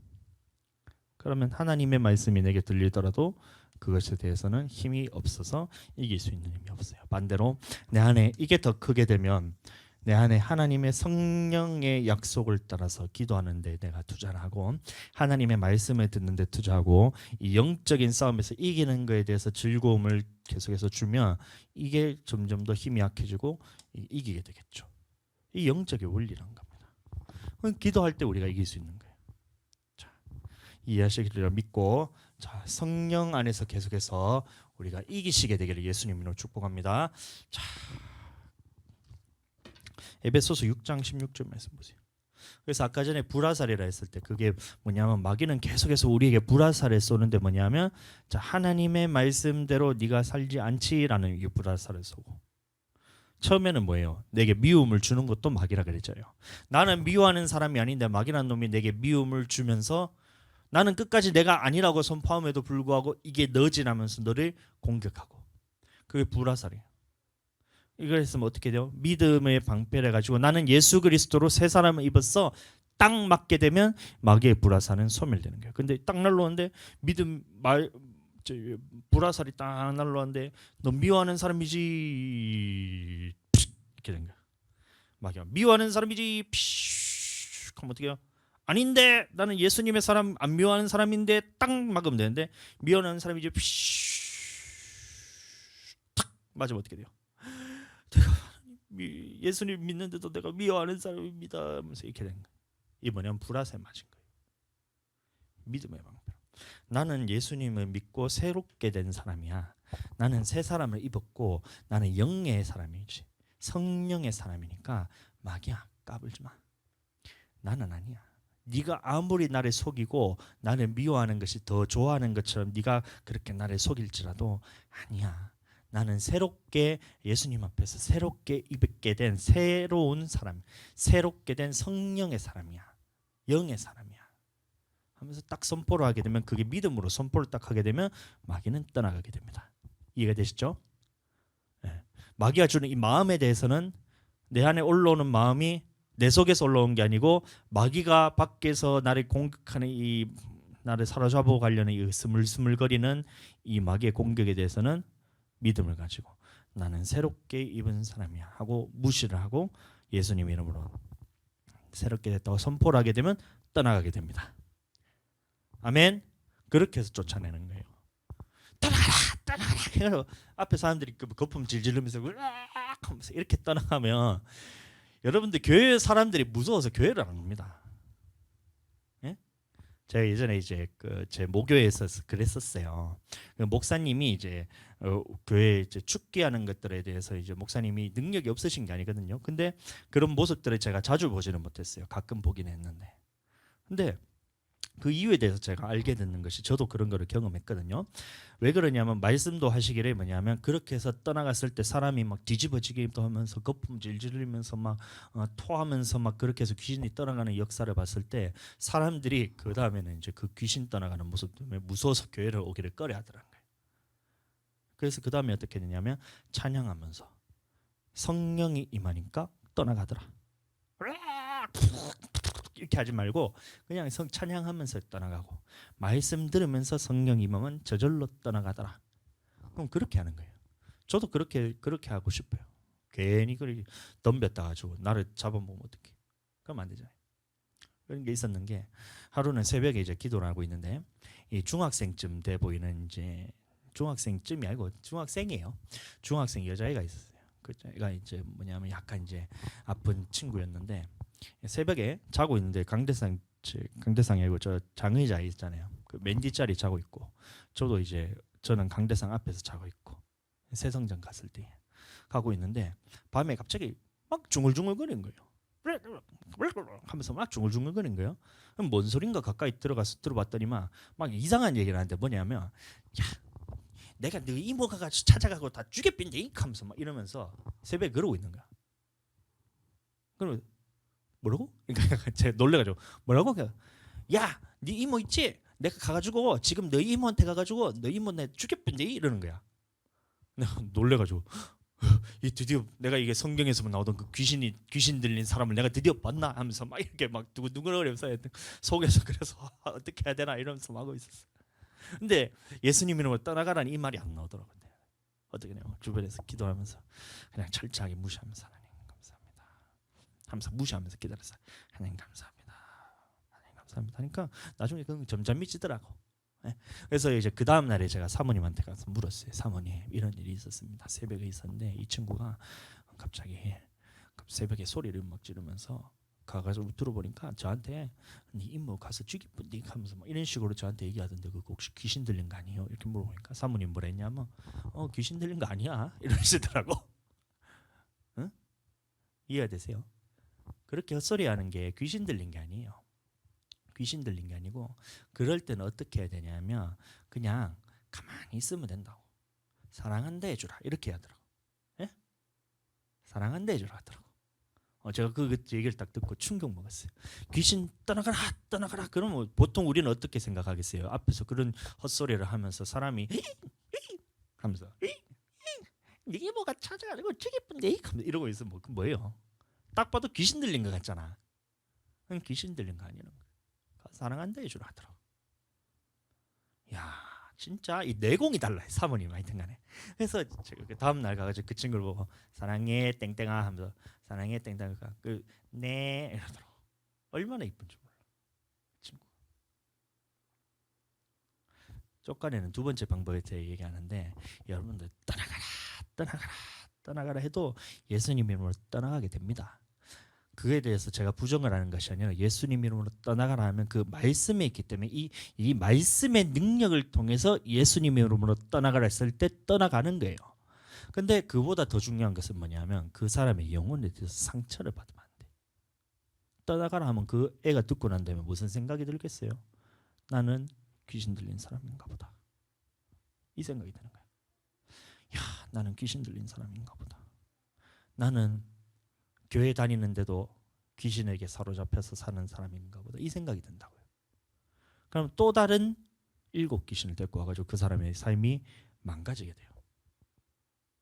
그러면 하나님의 말씀이 내게 들리더라도 그것에 대해서는 힘이 없어서 이길 수 있는 힘이 없어요. 반대로 내 안에 이게 더 크게 되면 내 안에 하나님의 성령의 약속을 따라서 기도하는 데 내가 투자를 하고 하나님의 말씀을 듣는 데 투자하고 이 영적인 싸움에서 이기는 거에 대해서 즐거움을 계속해서 주면 이게 점점 더 힘이 약해지고 이기게 되겠죠. 이 영적의 원리란 겁니다. 기도할 때 우리가 이길 수 있는 거예요. 자, 이해하시기를 믿고 자, 성령 안에서 계속해서 우리가 이기시게 되기를 예수님으로 축복합니다. 자, 에베소서 6장 16절 말씀 보세요. 그래서 아까 전에 불화살이라 했을 때 그게 뭐냐면 마귀는 계속해서 우리에게 불화살을 쏘는데 뭐냐면 자 하나님의 말씀대로 네가 살지 않지라는 이게 불화살을 쏘고 처음에는 뭐예요? 내게 미움을 주는 것도 마귀라 그랬잖아요. 나는 미워하는 사람이 아닌데 마귀라는 놈이 내게 미움을 주면서 나는 끝까지 내가 아니라고 선포함에도 불구하고 이게 너지라면서 너를 공격하고 그게 불화살이에요. 이걸 했으면 어떻게 돼요? 믿음의 방패를 해가지고 나는 예수 그리스도로 새 사람을 입었어 딱 맞게 되면 마귀의 불화살은 소멸되는 거예요. 근데 딱 날라오는데 불화살이 딱 날라오는데 너 미워하는 사람이지 이렇게 된 거야. 마귀가 미워하는 사람이지 그럼 어떻게 해요? 아닌데 나는 예수님의 사람 안 미워하는 사람인데 딱 막으면 되는데 미워하는 사람이지 탁 맞으면 어떻게 돼요? 내가 예수님 믿는데도 내가 미워하는 사람입니다 하면서 이렇게 된 거예요. 이 뭐냐면 불화살 맞은 거예요. 믿음의 방패. 나는 예수님을 믿고 새롭게 된 사람이야. 나는 새 사람을 입었고 나는 영의 사람이지 성령의 사람이니까 마귀야 까불지 마. 나는 아니야. 네가 아무리 나를 속이고 나를 미워하는 것이 더 좋아하는 것처럼 네가 그렇게 나를 속일지라도 아니야. 나는 새롭게 예수님 앞에서 새롭게 입게 된 새로운 사람, 새롭게 된 성령의 사람이야. 영의 사람이야. 하면서 딱 선포를 하게 되면 그게 믿음으로 선포를 딱 하게 되면 마귀는 떠나가게 됩니다. 이해가 되시죠? 네. 마귀가 주는 이 마음에 대해서는 내 안에 올라오는 마음이 내 속에서 올라온 게 아니고 마귀가 밖에서 나를 공격하는 이 나를 사로잡아 가려는 이 스물스물거리는 이 마귀의 공격에 대해서는 믿음을 가지고 나는 새롭게 입은 사람이야 하고 무시를 하고 예수님 이름으로 새롭게 됐다고 선포를 하게 되면 떠나가게 됩니다. 아멘. 그렇게 해서 쫓아내는 거예요. 떠나가라 떠나가라. 그래서 앞에 사람들이 그 거품 질질 흘리면서 하면서 이렇게 떠나가면 여러분들 교회 사람들이 무서워서 교회를 안 옵니다. 예? 제가 예전에 이제 제 모교에서 그랬었어요. 그 목사님이 이제 교회 이제 축기하는 것들에 대해서 이제 목사님이 능력이 없으신 게 아니거든요. 근데 그런 모습들을 제가 자주 보지는 못했어요. 가끔 보긴 했는데. 근데 그 이유에 대해서 제가 알게 되는 것이 저도 그런 거를 경험했거든요. 왜 그러냐면 말씀도 하시기를 뭐냐면 그렇게 해서 떠나갔을 때 사람이 막 뒤집어지기도 하면서 거품 질질 흘리면서 막 토하면서 막 그렇게 해서 귀신이 떠나가는 역사를 봤을 때 사람들이 그 다음에는 이제 그 귀신 떠나가는 모습 때문에 무서워서 교회를 오기를 꺼려하더라는 거예요. 그래서 그 다음에 어떻게 되냐면 찬양하면서 성령이 임하니까 떠나가더라. 이렇게 하지 말고 그냥 찬양하면서 떠나가고 말씀 들으면서 성령 임하면 저절로 떠나가더라. 그럼 그렇게 하는 거예요. 저도 그렇게 하고 싶어요. 괜히 그렇게 덤볐다 가지고 나를 잡아먹으면 어떡해. 그럼 안 되잖아요. 그런 게 있었는 게 하루는 새벽에 이제 기도를 하고 있는데 이 중학생쯤 돼 보이는 이제 중학생쯤이 아니고 중학생이에요. 중학생 여자애가 있었어요. 그 애가 이제 뭐냐면 약간 이제 아픈 친구였는데 새벽에 자고 있는데 강대상이 아니고 저 장의자 있잖아요. 그 맨 뒷자리 자고 있고 저도 이제 저는 강대상 앞에서 자고 있고 세성전 갔을 때 가고 있는데 밤에 갑자기 막 중얼중얼거리는 거예요. 하면서 막 중얼중얼거리는 거예요. 그럼 뭔 소린가 가까이 들어가서 들어봤더니만 막 이상한 얘기를 하는데 뭐냐면 야 내가 너 이모가 가서 찾아가고 다 죽여빈데 하면서 막 이러면서 새벽에 그러고 있는 거야. 그럼 뭐라고? 그러니까 제가 놀래가지고 뭐라고? 야, 네 이모 있지? 내가 가가지고 지금 너희 이모한테 가가지고 너희 이모 내 죽여본데 이러는 거야. 내가 놀래가지고 이 드디어 내가 이게 성경에서만 나오던 그 귀신 들린 사람을 내가 드디어 봤나 하면서 막 이렇게 막 두근두근거리면서 속에서 그래서 어떻게 해야 되나 이러면서 막 하고 있었어. 근데 예수님 이름으로 떠나가라는 이 말이 안 나오더라고요. 어떻게 해요? 주변에서 기도하면서 그냥 철저하게 무시하면서 하나님 감사합니다. 하면서 무시하면서 기다렸어요. 하나님 감사합니다. 하나님 감사합니다. 하니까 나중에 그건 점점 미치더라고. 네. 그래서 이제 그 다음 날에 제가 사모님한테 가서 물었어요. 사모님 이런 일이 있었습니다. 새벽에 있었는데 이 친구가 갑자기 새벽에 소리를 막 지르면서 가가지고 들어보니까 저한테 네 이모 가서 죽이뿐디 하면서 막 이런 식으로 저한테 얘기하던데 그거 혹시 귀신 들린 거 아니에요? 이렇게 물어보니까 사모님 뭐라 했냐면 귀신 들린 거 아니야 이러시더라고. 응? 이해가 되세요? 그렇게 헛소리하는 게 귀신 들린 게 아니에요. 귀신 들린 게 아니고 그럴 때는 어떻게 해야 되냐면 그냥 가만히 있으면 된다고. 사랑한다 해주라 이렇게 하더라고. 예? 사랑한다 해주라 하더라고. 제가 그 얘기를 딱 듣고 충격 먹었어요. 귀신 떠나가라 떠나가라. 그러면 보통 우리는 어떻게 생각하겠어요? 앞에서 그런 헛소리를 하면서 사람이 하면서 이게 뭐가 찾아가지고 죽이쁜데 이러고 있으면 뭐예요? 딱 봐도 귀신 들린 것 같잖아. 귀신 들린 거 아니라는 거야. 사랑한다 해주라 하더라고. 야 진짜 이 내공이 달라요. 사모님 하여튼간에. 그래서 제가 그 다음 날 가가지고 그 친구를 보고 사랑해 땡땡아 하면서 사랑해 땡땡아 네 이러더라고. 얼마나 이쁜지 몰라. 친구. 쪽간에는 두 번째 방법에 대해 얘기하는데 여러분들 떠나가라 해도 예수님 이름으로 떠나가게 됩니다. 그에 대해서 제가 부정을 하는 것이 아니라 예수님 이름으로 떠나가라 하면 그 말씀에 있기 때문에 이 말씀의 능력을 통해서 예수님 이름으로 떠나가라 했을 때 떠나가는 거예요. 근데 그보다 더 중요한 것은 뭐냐면 그 사람의 영혼에 대해서 상처를 받으면 안 돼. 떠나가라 하면 그 애가 듣고 난 다음에 무슨 생각이 들겠어요? 나는 귀신 들린 사람인가 보다. 이 생각이 드는 거예요. 야, 나는 귀신 들린 사람인가 보다. 나는 교회 다니는데도 귀신에게 사로잡혀서 사는 사람인가 보다. 이 생각이 든다고요. 그럼 또 다른 7 귀신을 데리고 와가지고 그 사람의 삶이 망가지게 돼요.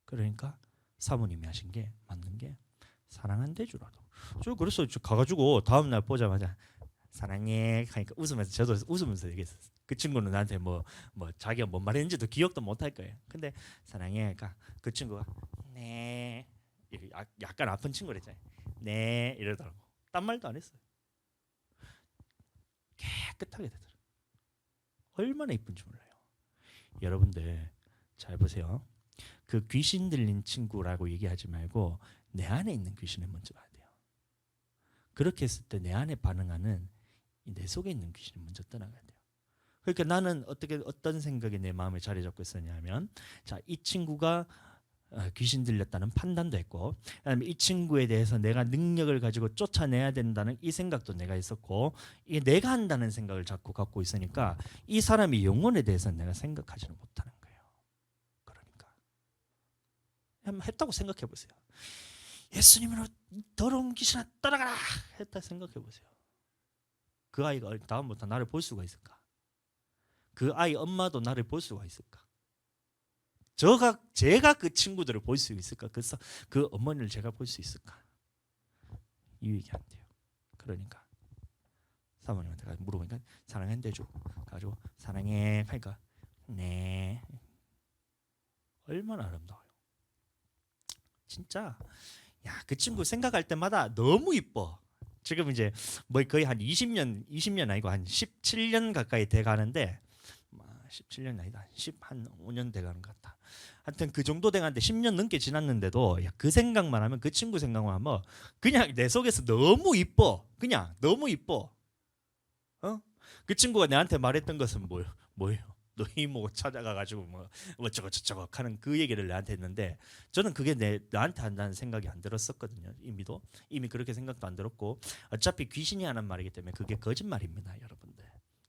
그러니까 사모님이 하신 게 맞는 게 사랑한대 주라고. 저 그래서 저 가가지고 다음 날 보자마자 사랑해 하니까 웃으면서 저도 웃으면서 얘기했어요. 그 친구는 나한테 뭐 자기가 뭔 말했는지도 기억도 못 할 거예요. 근데 사랑해 그러니까 그 친구가 네 약간 아픈 친구랬잖아요. 네 이러더라고. 딴 말도 안 했어요. 깨끗하게 되더라고. 얼마나 이쁜지 몰라요. 여러분들 잘 보세요. 그 귀신 들린 친구라고 얘기하지 말고 내 안에 있는 귀신을 먼저 봐야 돼요. 그렇게 했을 때 내 안에 반응하는 내 속에 있는 귀신이 먼저 떠나가야 돼요. 그러니까 나는 어떤 생각이 내 마음에 자리 잡고 있었냐면, 자, 이 친구가 귀신 들렸다는 판단도 했고, 그다음에 이 친구에 대해서 내가 능력을 가지고 쫓아내야 된다는 이 생각도 내가 있었고, 이게 내가 한다는 생각을 자꾸 갖고 있으니까 이 사람의 영혼에 대해서는 내가 생각하지는 못하는 거예요. 그러니까 한번 했다고 생각해 보세요. 예수님으로 더러운 귀신아 떠나가라 했다 생각해 보세요. 그 아이가 다음부터 나를 볼 수가 있을까? 그 아이 엄마도 나를 볼 수가 있을까? 제가 그 친구들을 볼 수 있을까? 그 어머니를 제가 볼 수 있을까? 유익이 안 돼요. 그러니까 사모님한테 물어보니까 사랑한대죠. 가지고 사랑해 하니까 네. 얼마나 아름다워요. 진짜 야, 그 친구 생각할 때마다 너무 이뻐. 지금 이제 뭐 거의 한 20년 아니고 한 17년 가까이 돼 가는데 17년 아니다. 한 5년 돼 가는 것 같다. 하여튼 그 정도 돼 가는데 10년 넘게 지났는데도 야, 그 생각만 하면 그 친구 생각만 하면 그냥 내 속에서 너무 이뻐. 그냥 너무 이뻐. 그 친구가 내한테 말했던 것은 뭐예요? 너 이모 찾아가 가지고 뭐 어쩌고 저쩌고 하는 그 얘기를 내한테 했는데 저는 그게 나한테 한다는 생각이 안 들었었거든요. 이미 그렇게 생각도 안 들었고 어차피 귀신이 하는 말이기 때문에 그게 거짓말입니다, 여러분들.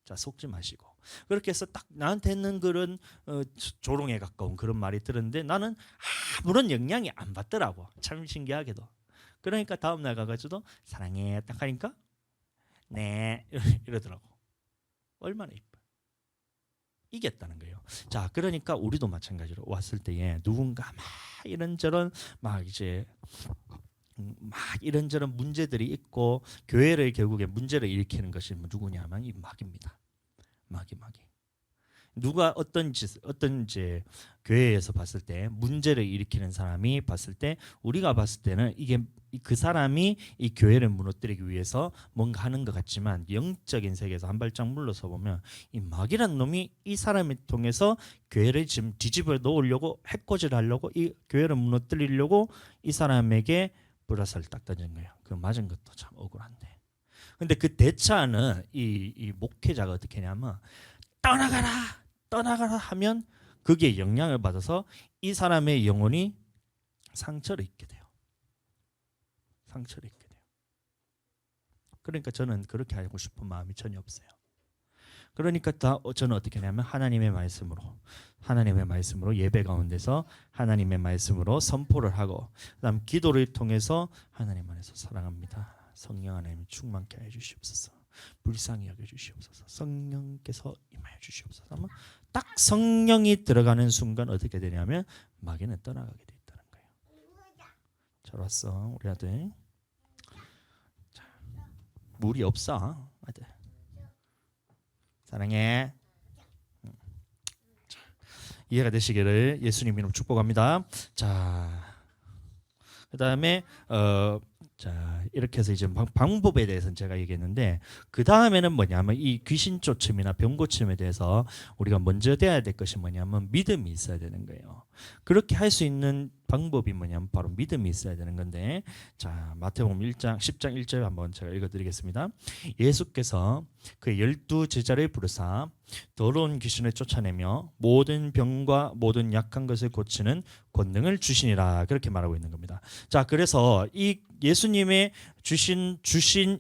자, 속지 마시고 그렇게 해서 딱 나한테 했는 그런 조롱에 가까운 그런 말이 들었는데 나는 아무런 영향이 안 받더라고. 참 신기하게도. 그러니까 다음 날 가가지고 사랑해 딱 하니까 네 이러더라고. 얼마나 이뻐. 이겼다는 거예요. 자, 그러니까 우리도 마찬가지로 왔을 때에 누군가 막 이런저런 이런저런 문제들이 있고 교회를 결국에 문제를 일으키는 것이 누구냐면 이 마귀입니다. 마귀. 누가 어떤 이제 교회에서 봤을 때 문제를 일으키는 사람이 봤을 때 우리가 봤을 때는 이게 그 사람이 이 교회를 무너뜨리기 위해서 뭔가 하는 것 같지만 영적인 세계에서 한 발짝 물러서 보면 이 마귀란 놈이 이 사람을 통해서 교회를 지금 뒤집어 놓으려고 해코지를 하려고 이 교회를 무너뜨리려고 이 사람에게 불화살을 딱 던진 거예요. 그 맞은 것도 참 억울한데. 근데 그 대처하는 이 목회자가 어떻게 하냐면 떠나가라 하면 그게 영향을 받아서 이 사람의 영혼이 상처를 입게 돼요. 그러니까 저는 그렇게 하고 싶은 마음이 전혀 없어요. 그러니까 저는 어떻게 하냐면 하나님의 말씀으로 예배 가운데서 하나님의 말씀으로 선포를 하고 그다음 기도를 통해서 하나님 안에서 사랑합니다. 성령 하나님 충만케 해 주시옵소서. 불쌍히 여겨 주시옵소서. 성령께서 임하여 주시옵소서. 하면 딱 성령이 들어가는 순간 어떻게 되냐면 마귀는 떠나가게 돼 있다는 거예요. 잘 왔어 우리 아들. 자, 물이 없어 아들. 사랑해. 자, 이해가 되시기를 예수님 이름 축복합니다. 자, 그다음에 자, 이렇게 해서 이제 방법에 대해서는 제가 얘기했는데 그 다음에는 뭐냐면 이 귀신 쫓음이나 병 고침에 대해서 우리가 먼저 돼야 될 것이 뭐냐면 믿음이 있어야 되는 거예요. 그렇게 할 수 있는 방법이 뭐냐면 바로 믿음이 있어야 되는 건데, 자, 마태복음 10장 1절 한번 제가 읽어드리겠습니다. 예수께서 그 12 제자를 부르사 더러운 귀신을 쫓아내며 모든 병과 모든 약한 것을 고치는 권능을 주시니라, 그렇게 말하고 있는 겁니다. 자, 그래서 이 예수님의 주신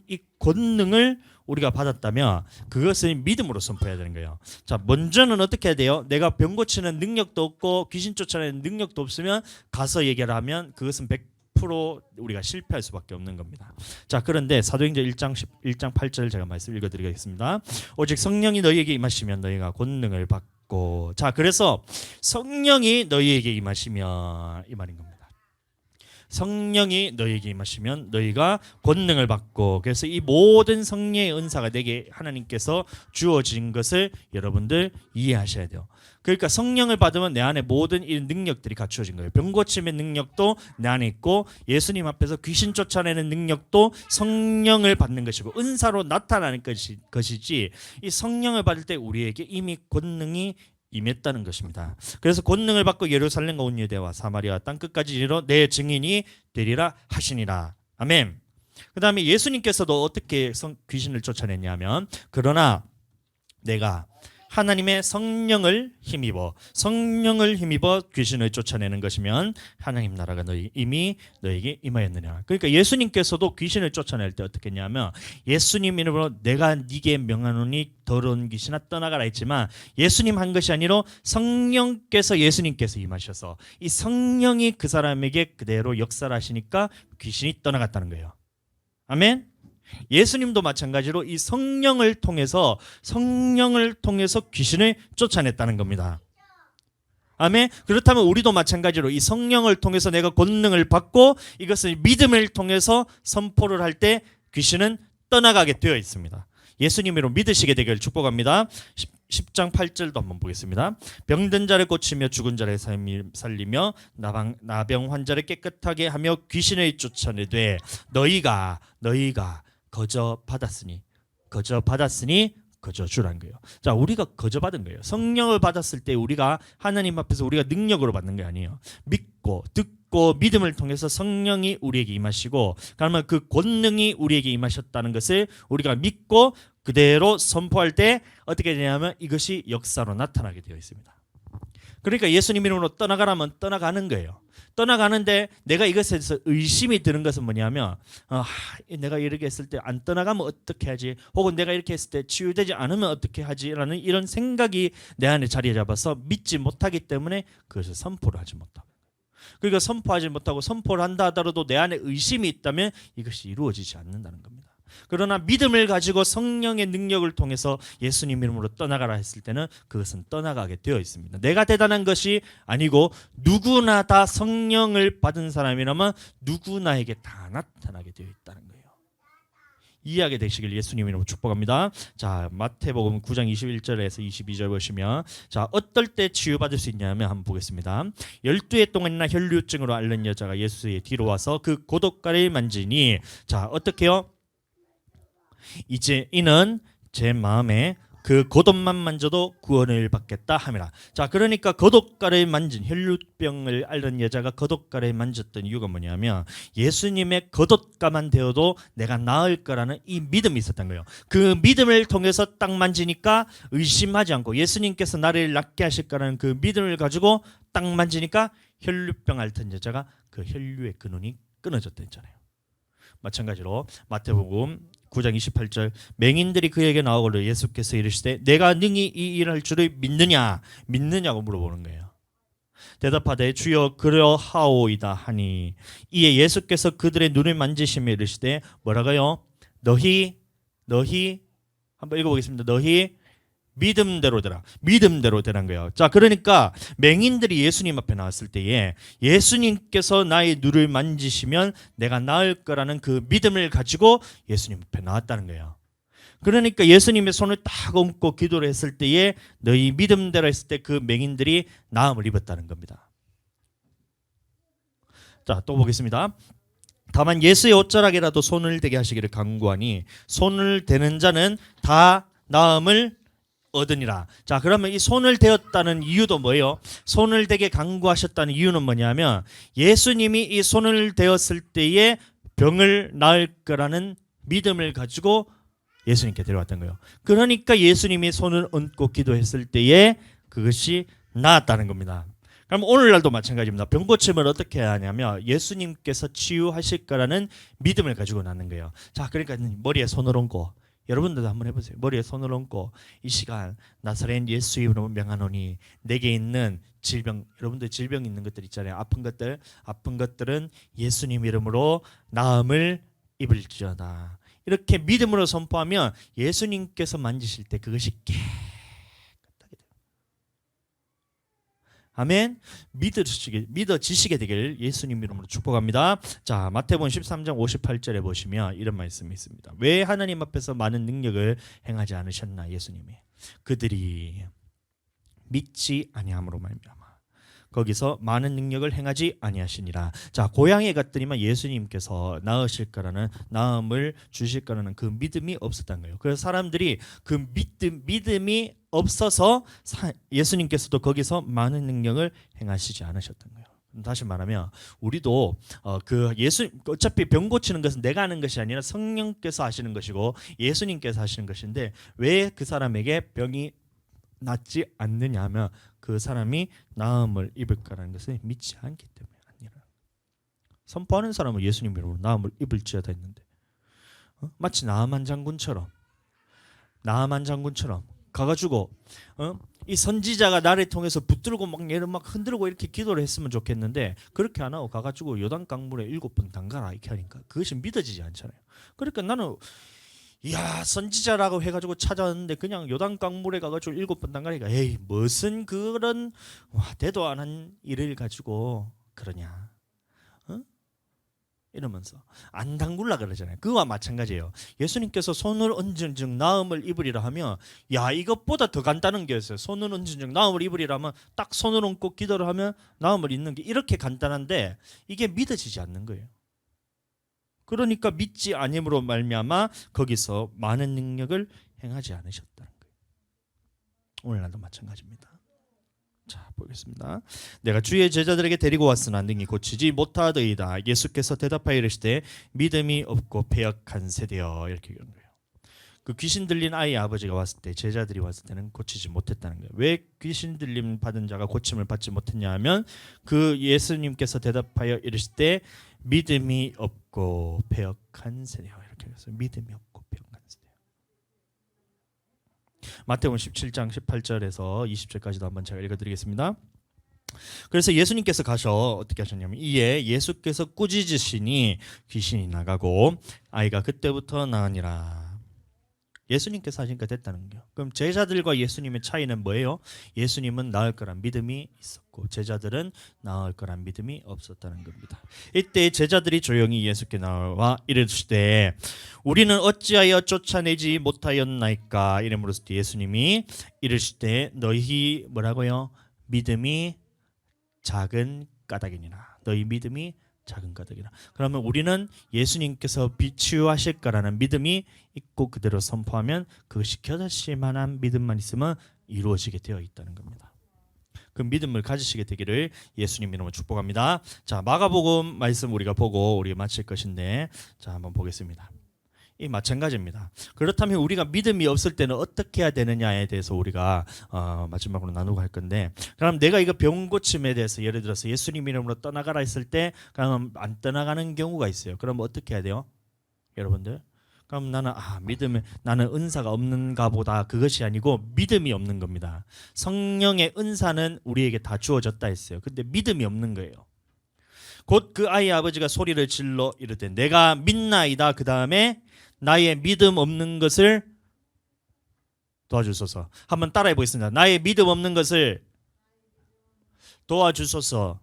이 권능을 우리가 받았다면 그것을 믿음으로 선포해야 되는 거예요. 자, 먼저는 어떻게 해야 돼요? 내가 병 고치는 능력도 없고 귀신 쫓아내는 능력도 없으면 가서 얘기를 하면 그것은 100% 우리가 실패할 수밖에 없는 겁니다. 자, 그런데 사도행전 1장 8절 제가 말씀 읽어드리겠습니다. 오직 성령이 너희에게 임하시면 너희가 권능을 받고. 자, 그래서 성령이 너희에게 임하시면 이 말인 겁니다. 성령이 너희에게 임하시면 너희가 권능을 받고, 그래서 이 모든 성령의 은사가 내게 하나님께서 주어진 것을 여러분들 이해하셔야 돼요. 그러니까 성령을 받으면 내 안에 모든 이 능력들이 갖추어진 거예요. 병 고침의 능력도 내 안에 있고, 예수님 앞에서 귀신 쫓아내는 능력도 성령을 받는 것이고 은사로 나타나는 것이지, 이 성령을 받을 때 우리에게 이미 권능이 임했다는 것입니다. 그래서 권능을 받고 예루살렘과 온 유대와 사마리아 땅 끝까지 이르러 내 증인이 되리라 하시니라. 아멘. 그 다음에 예수님께서도 어떻게 귀신을 쫓아냈냐면, 그러나 내가 하나님의 성령을 힘입어 귀신을 쫓아내는 것이면 하나님 나라가 이미 너에게 임하였느냐. 그러니까 예수님께서도 귀신을 쫓아낼 때 어떻게 했냐면, 예수님 이름으로 내가 네게 명하노니 더러운 귀신아 떠나가라 했지만, 예수님 한 것이 아니라 예수님께서 임하셔서 이 성령이 그 사람에게 그대로 역사를 하시니까 귀신이 떠나갔다는 거예요. 아멘. 예수님도 마찬가지로 이 성령을 통해서 귀신을 쫓아냈다는 겁니다. 아멘. 그렇다면 우리도 마찬가지로 이 성령을 통해서 내가 권능을 받고 이것을 믿음을 통해서 선포를 할 때 귀신은 떠나가게 되어 있습니다. 예수님으로 믿으시게 되기를 축복합니다. 10장 8절도 한번 보겠습니다. 병든 자를 고치며 죽은 자를 살리며 나병 환자를 깨끗하게 하며 귀신을 쫓아내되 너희가 거저 받았으니 거저 주란 거예요. 자, 우리가 거저 받은 거예요. 성령을 받았을 때 우리가 하나님 앞에서 우리가 능력으로 받는 게 아니에요. 믿고 듣고 믿음을 통해서 성령이 우리에게 임하시고, 그러면 그 권능이 우리에게 임하셨다는 것을 우리가 믿고 그대로 선포할 때 어떻게 되냐면 이것이 역사로 나타나게 되어 있습니다. 그러니까 예수님 이름으로 떠나가라면 떠나가는 거예요. 떠나가는데 내가 이것에서 의심이 드는 것은 뭐냐면, 내가 이렇게 했을 때 안 떠나가면 어떻게 하지, 혹은 내가 이렇게 했을 때 치유되지 않으면 어떻게 하지라는 이런 생각이 내 안에 자리 잡아서 믿지 못하기 때문에 그것을 선포를 하지 못하고, 그러니까 선포하지 못하고 선포를 한다 하더라도 내 안에 의심이 있다면 이것이 이루어지지 않는다는 겁니다. 그러나 믿음을 가지고 성령의 능력을 통해서 예수님 이름으로 떠나가라 했을 때는 그것은 떠나가게 되어 있습니다. 내가 대단한 것이 아니고 누구나 다 성령을 받은 사람이라면 누구나에게 다 나타나게 되어 있다는 거예요. 이해하게 되시길 예수님 이름으로 축복합니다. 자, 마태복음 9장 21절에서 22절 보시면, 자, 어떨 때 치유받을 수 있냐면 한번 보겠습니다. 12해 동안이나 혈류증으로 앓는 여자가 예수의 뒤로 와서 그 고독가를 만지니, 자, 어떻게요? 이제 이는 제 마음에 그 겉옷만 만져도 구원을 받겠다 함이라. 자, 그러니까 겉옷가를 만진, 혈류병을 앓는 여자가 겉옷가를 만졌던 이유가 뭐냐면 예수님의 겉옷가만 되어도 내가 나을 거라는 이 믿음이 있었던 거예요. 그 믿음을 통해서 딱 만지니까 의심하지 않고 예수님께서 나를 낫게 하실 거라는 그 믿음을 가지고 딱 만지니까 혈류병 앓던 여자가 그 혈류의 근원이 끊어졌다 했잖아요. 마찬가지로 마태복음 9장 28절, 맹인들이 그에게 나오거늘 예수께서 이르시되 내가 능히 이 일을 할 줄을 믿느냐고 물어보는 거예요. 대답하되 주여 그러하오이다 하니, 이에 예수께서 그들의 눈을 만지시며 이르시되 뭐라고요? 너희 한번 읽어보겠습니다. 너희 믿음대로 되란 거예요. 자, 그러니까 맹인들이 예수님 앞에 나왔을 때에 예수님께서 나의 눈을 만지시면 내가 나을 거라는 그 믿음을 가지고 예수님 앞에 나왔다는 거예요. 그러니까 예수님의 손을 딱 얹고 기도를 했을 때에 너희 믿음대로 했을 때 그 맹인들이 나음을 입었다는 겁니다. 자, 또 보겠습니다. 다만 예수의 옷자락이라도 손을 대게 하시기를 간구하니 손을 대는 자는 다 나음을 얻으니라. 자, 그러면 이 손을 대었다는 이유도 뭐예요? 손을 대게 간구하셨다는 이유는 뭐냐면 예수님이 이 손을 대었을 때에 병을 나을 거라는 믿음을 가지고 예수님께 데려왔던 거예요. 그러니까 예수님이 손을 얹고 기도했을 때에 그것이 나았다는 겁니다. 그럼 오늘날도 마찬가지입니다. 병 고침을 어떻게 하냐면 예수님께서 치유하실 거라는 믿음을 가지고 나는 거예요. 자, 그러니까 머리에 손을 얹고, 여러분들도 한번 해보세요. 머리에 손을 얹고 이 시간 나사렛 예수 이름으로 명하노니 내게 있는 질병, 여러분들 질병 있는 것들 있잖아요. 아픈 것들은 예수님 이름으로 나음을 입을지어다. 이렇게 믿음으로 선포하면 예수님께서 만지실 때 그것이 깨끗하게 돼요. 아멘. 믿어지시게 되길 예수님 이름으로 축복합니다. 자, 마태복음 13장 58절에 보시면 이런 말씀이 있습니다. 왜 하나님 앞에서 많은 능력을 행하지 않으셨나 예수님이. 그들이 믿지 아니함으로 말미암아 거기서 많은 능력을 행하지 아니하시니라. 자, 고향에 갔더니만 예수님께서 나으실 거라는 나음을 주실 거라는 그 믿음이 없었던 거예요. 그래서 사람들이 그 믿음이 없어서 예수님께서도 거기서 많은 능력을 행하시지 않으셨던 거예요. 다시 말하면 우리도 그 예수 어차피 병 고치는 것은 내가 하는 것이 아니라 성령께서 하시는 것이고 예수님께서 하시는 것인데 왜 그 사람에게 병이 낫지 않느냐 하면 그 사람이 나음을 입을까라는 것을 믿지 않기 때문에 아니라. 선포하는 사람은 예수님 이름으로 나음을 입을지어다 했는데 마치 나아만 장군처럼 가가지고 이 선지자가 나를 통해서 붙들고 막 얘를 막 흔들고 이렇게 기도를 했으면 좋겠는데 그렇게 안 하고 가가지고 요단 강물에 7번 담가라 이렇게 하니까 그것이 믿어지지 않잖아요. 그러니까 나는 이야 선지자라고 해가지고 찾아왔는데 그냥 요단 강물에 가가지고 7번 담가니까 에이 무슨 그런 대도 안 한 일을 가지고 그러냐 이러면서 안 담글라 그러잖아요. 그와 마찬가지예요. 예수님께서 손을 얹은 즉 나음을 입으리라 하면 야 이것보다 더 간단한 게 있어요. 손을 얹은 즉 나음을 입으리라 하면 딱 손을 얹고 기도를 하면 나음을 입는 게 이렇게 간단한데 이게 믿어지지 않는 거예요. 그러니까 믿지 아님으로 말미암아 거기서 많은 능력을 행하지 않으셨다는 거예요. 오늘날도 마찬가지입니다. 자 보겠습니다. 내가 주의 제자들에게 데리고 왔으나 능히 고치지 못하더이다. 예수께서 대답하여 이르시되 믿음이 없고 패역한 세대여 이렇게 얘기하는 거예요. 그 귀신 들린 아이의 아버지가 왔을 때 제자들이 왔을 때는 고치지 못했다는 거예요. 왜 귀신 들림 받은 자가 고침을 받지 못했냐 하면 그 예수님께서 대답하여 이르시되 믿음이 없고 패역한 세대여 이렇게 해서 믿음이 없고 패역한 세대여. 마태복음 17장 18절에서 20절까지도 한번 제가 읽어드리겠습니다. 그래서 예수님께서 가셔 어떻게 하셨냐면 이에 예수께서 꾸짖으시니 귀신이 나가고 아이가 그때부터 나으니라. 예수님께서 하시니까 됐다는 거예요. 그럼 제자들과 예수님의 차이는 뭐예요? 예수님은 나을 거란 믿음이 있었고 제자들은 나을 거란 믿음이 없었다는 겁니다. 이때 제자들이 조용히 예수께 나와 이르시되 우리는 어찌하여 쫓아내지 못하였나이까 이름으로써 예수님이 이르시되 너희 뭐라고요? 믿음이 작은 까닭이니라. 너희 믿음이 작은 까닭이라. 그러면 우리는 예수님께서 치유하실 거라는 믿음이 있고 그대로 선포하면 그것이 겨자씨 만한 믿음만 있으면 이루어지게 되어 있다는 겁니다. 그 믿음을 가지시게 되기를 예수님 이름으로 축복합니다. 자 마가복음 말씀 우리가 보고 우리가 마칠 것인데 자 한번 보겠습니다. 이 마찬가지입니다. 그렇다면 우리가 믿음이 없을 때는 어떻게 해야 되느냐에 대해서 우리가 마지막으로 나누고 할 건데 그럼 내가 이거 병 고침에 대해서 예를 들어서 예수님 이름으로 떠나가라 했을 때 그럼 안 떠나가는 경우가 있어요. 그럼 어떻게 해야 돼요? 여러분들 그럼 나는 나는 은사가 없는가 보다 그것이 아니고 믿음이 없는 겁니다. 성령의 은사는 우리에게 다 주어졌다 했어요. 근데 믿음이 없는 거예요. 곧 그 아이의 아버지가 소리를 질러 이르되 내가 믿나이다. 그 다음에 나의 믿음 없는 것을 도와주소서. 한번 따라해 보겠습니다. 나의 믿음 없는 것을 도와주소서.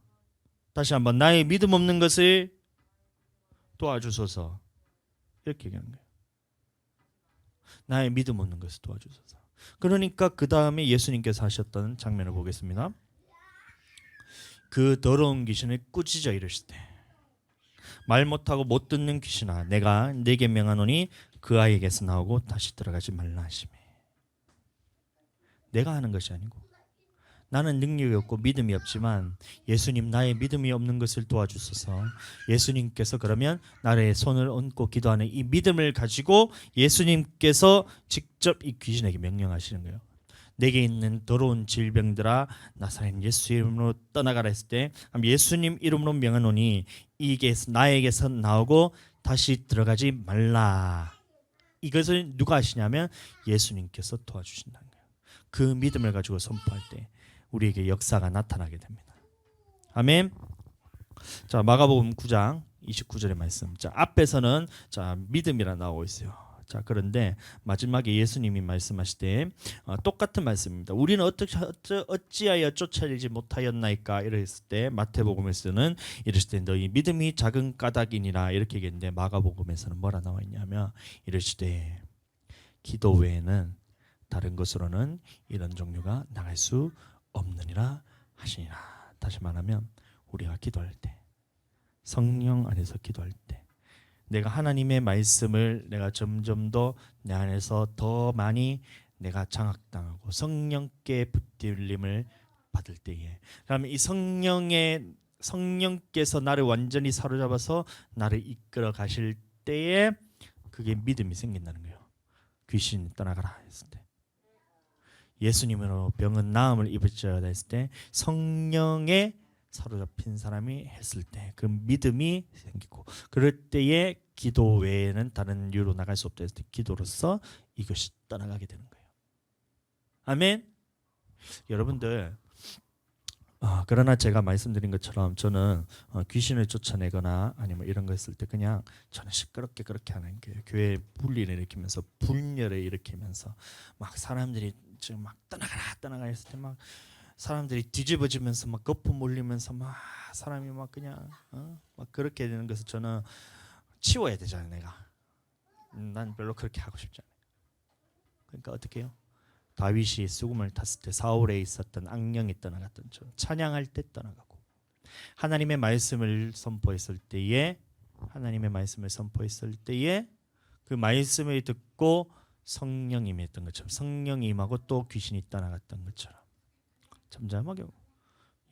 다시 한번 나의 믿음 없는 것을 도와주소서. 이렇게 얘기하는 거예요. 나의 믿음 없는 것을 도와주소서. 그러니까 그 다음에 예수님께서 하셨던 장면을 보겠습니다. 그 더러운 귀신을 꾸짖어 이르시되 말 못하고 못 듣는 귀신아 내가 네게 명하노니 그 아이에게서 나오고 다시 들어가지 말라 하시매. 내가 하는 것이 아니고 나는 능력이 없고 믿음이 없지만 예수님 나의 믿음이 없는 것을 도와주소서. 예수님께서 그러면 나의 손을 얹고 기도하는 이 믿음을 가지고 예수님께서 직접 이 귀신에게 명령하시는 거예요. 내게 있는 더러운 질병들아 나사렛 예수 이름으로 떠나가라 했을 때 예수님 이름으로 명하노니 이게 나에게서 나오고 다시 들어가지 말라. 이것을 누가 하시냐면 예수님께서 도와주신다는 거예요. 그 믿음을 가지고 선포할 때 우리에게 역사가 나타나게 됩니다. 아멘. 자 마가복음 9장 29절의 말씀. 자 앞에서는 자 믿음이라 나오고 있어요. 자, 그런데 마지막에 예수님이 말씀하시되 똑같은 말씀입니다. 우리는 어찌하여 쫓아내지 못하였나이까 이랬을 때 마태복음에서는 이랬을 때 너희 믿음이 작은 까닭이니라 이렇게 얘기했는데 마가복음에서는 뭐라 나와 있냐면 이르시되 기도 외에는 다른 것으로는 이런 종류가 나갈 수 없느니라 하시니라. 다시 말하면 우리가 기도할 때 성령 안에서 기도할 때 내가 하나님의 말씀을 내가 점점 더 내 안에서 더 많이 내가 장악당하고 성령께 붙들림을 받을 때에 그러면 이 성령께서 나를 완전히 사로잡아서 나를 이끌어 가실 때에 그게 믿음이 생긴다는 거예요. 귀신 떠나가라 했을 때 예수님으로 병은 나음을 입을지어다 했을 때 성령에 사로잡힌 사람이 했을 때 그 믿음이 생기고 그럴 때에 기도 외에는 다른 이유로 나갈 수 없다 했을 때 기도로서 이것이 떠나가게 되는 거예요. 아멘. 여러분들 그러나 제가 말씀드린 것처럼 저는 귀신을 쫓아내거나 아니면 이런 거 했을 때 그냥 저는 시끄럽게 그렇게 하는 거예요. 교회에 분리를 일으키면서 분열을 일으키면서 막 사람들이 지금 막 떠나가라 했을 때 막 사람들이 뒤집어지면서 막 거품 몰리면서 막 사람이 막 그냥 막 그렇게 되는 것을 저는 치워야 되잖아요. 내가 난 별로 그렇게 하고 싶지 않아요. 그러니까 어떻게 해요? 다윗이 쑥음을 탔을 때 사울에 있었던 악령이 떠나갔던 저 찬양할 때 떠나가고 하나님의 말씀을 선포했을 때에 그 말씀을 듣고 성령이 임했던 것처럼 성령이 임하고 또 귀신이 떠나갔던 것처럼 잠잠하게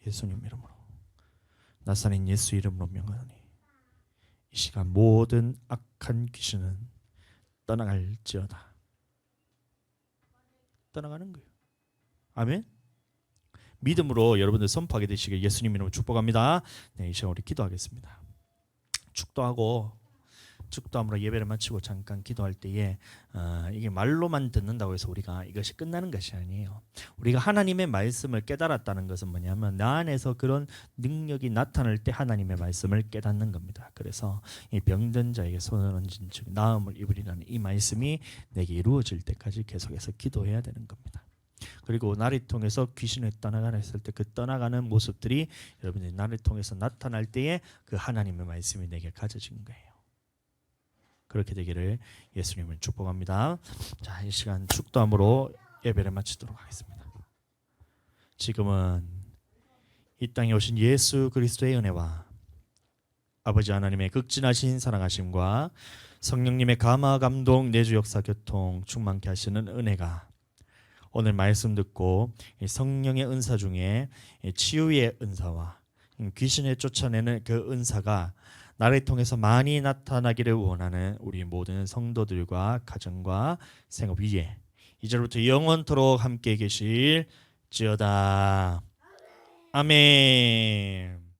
예수님 이름으로 나사렛 예수 이름으로 명하노니 이 시간 모든 악한 귀신은 떠나갈지어다. 떠나가는 거예요. 아멘. 믿음으로 여러분들 선포하게 되시길 예수님 이름으로 축복합니다. 네, 이 시간 우리 기도하겠습니다. 축도함으로 예배를 마치고 잠깐 기도할 때에 이게 말로만 듣는다고 해서 우리가 이것이 끝나는 것이 아니에요. 우리가 하나님의 말씀을 깨달았다는 것은 뭐냐면 나 안에서 그런 능력이 나타날 때 하나님의 말씀을 깨닫는 겁니다. 그래서 이 병든 자에게 손을 얹은 즉 나음을 입으리라는 이 말씀이 내게 이루어질 때까지 계속해서 기도해야 되는 겁니다. 그리고 나를 통해서 귀신을 떠나가라 했을 때 그 떠나가는 모습들이 여러분들이 나를 통해서 나타날 때에 그 하나님의 말씀이 내게 가져진 거예요. 그렇게 되기를 예수님을 축복합니다. 자, 이 시간 축도함으로 예배를 마치도록 하겠습니다. 지금은 이 땅에 오신 예수 그리스도의 은혜와 아버지 하나님의 극진하신 사랑하심과 성령님의 감화 감동 내주 역사 교통 충만케 하시는 은혜가 오늘 말씀 듣고 성령의 은사 중에 치유의 은사와 귀신을 쫓아내는 그 은사가 나를 통해서 많이 나타나기를 원하는 우리 모든 성도들과 가정과 생업 위에 이제부터 영원토록 함께 계실지어다. 아멘.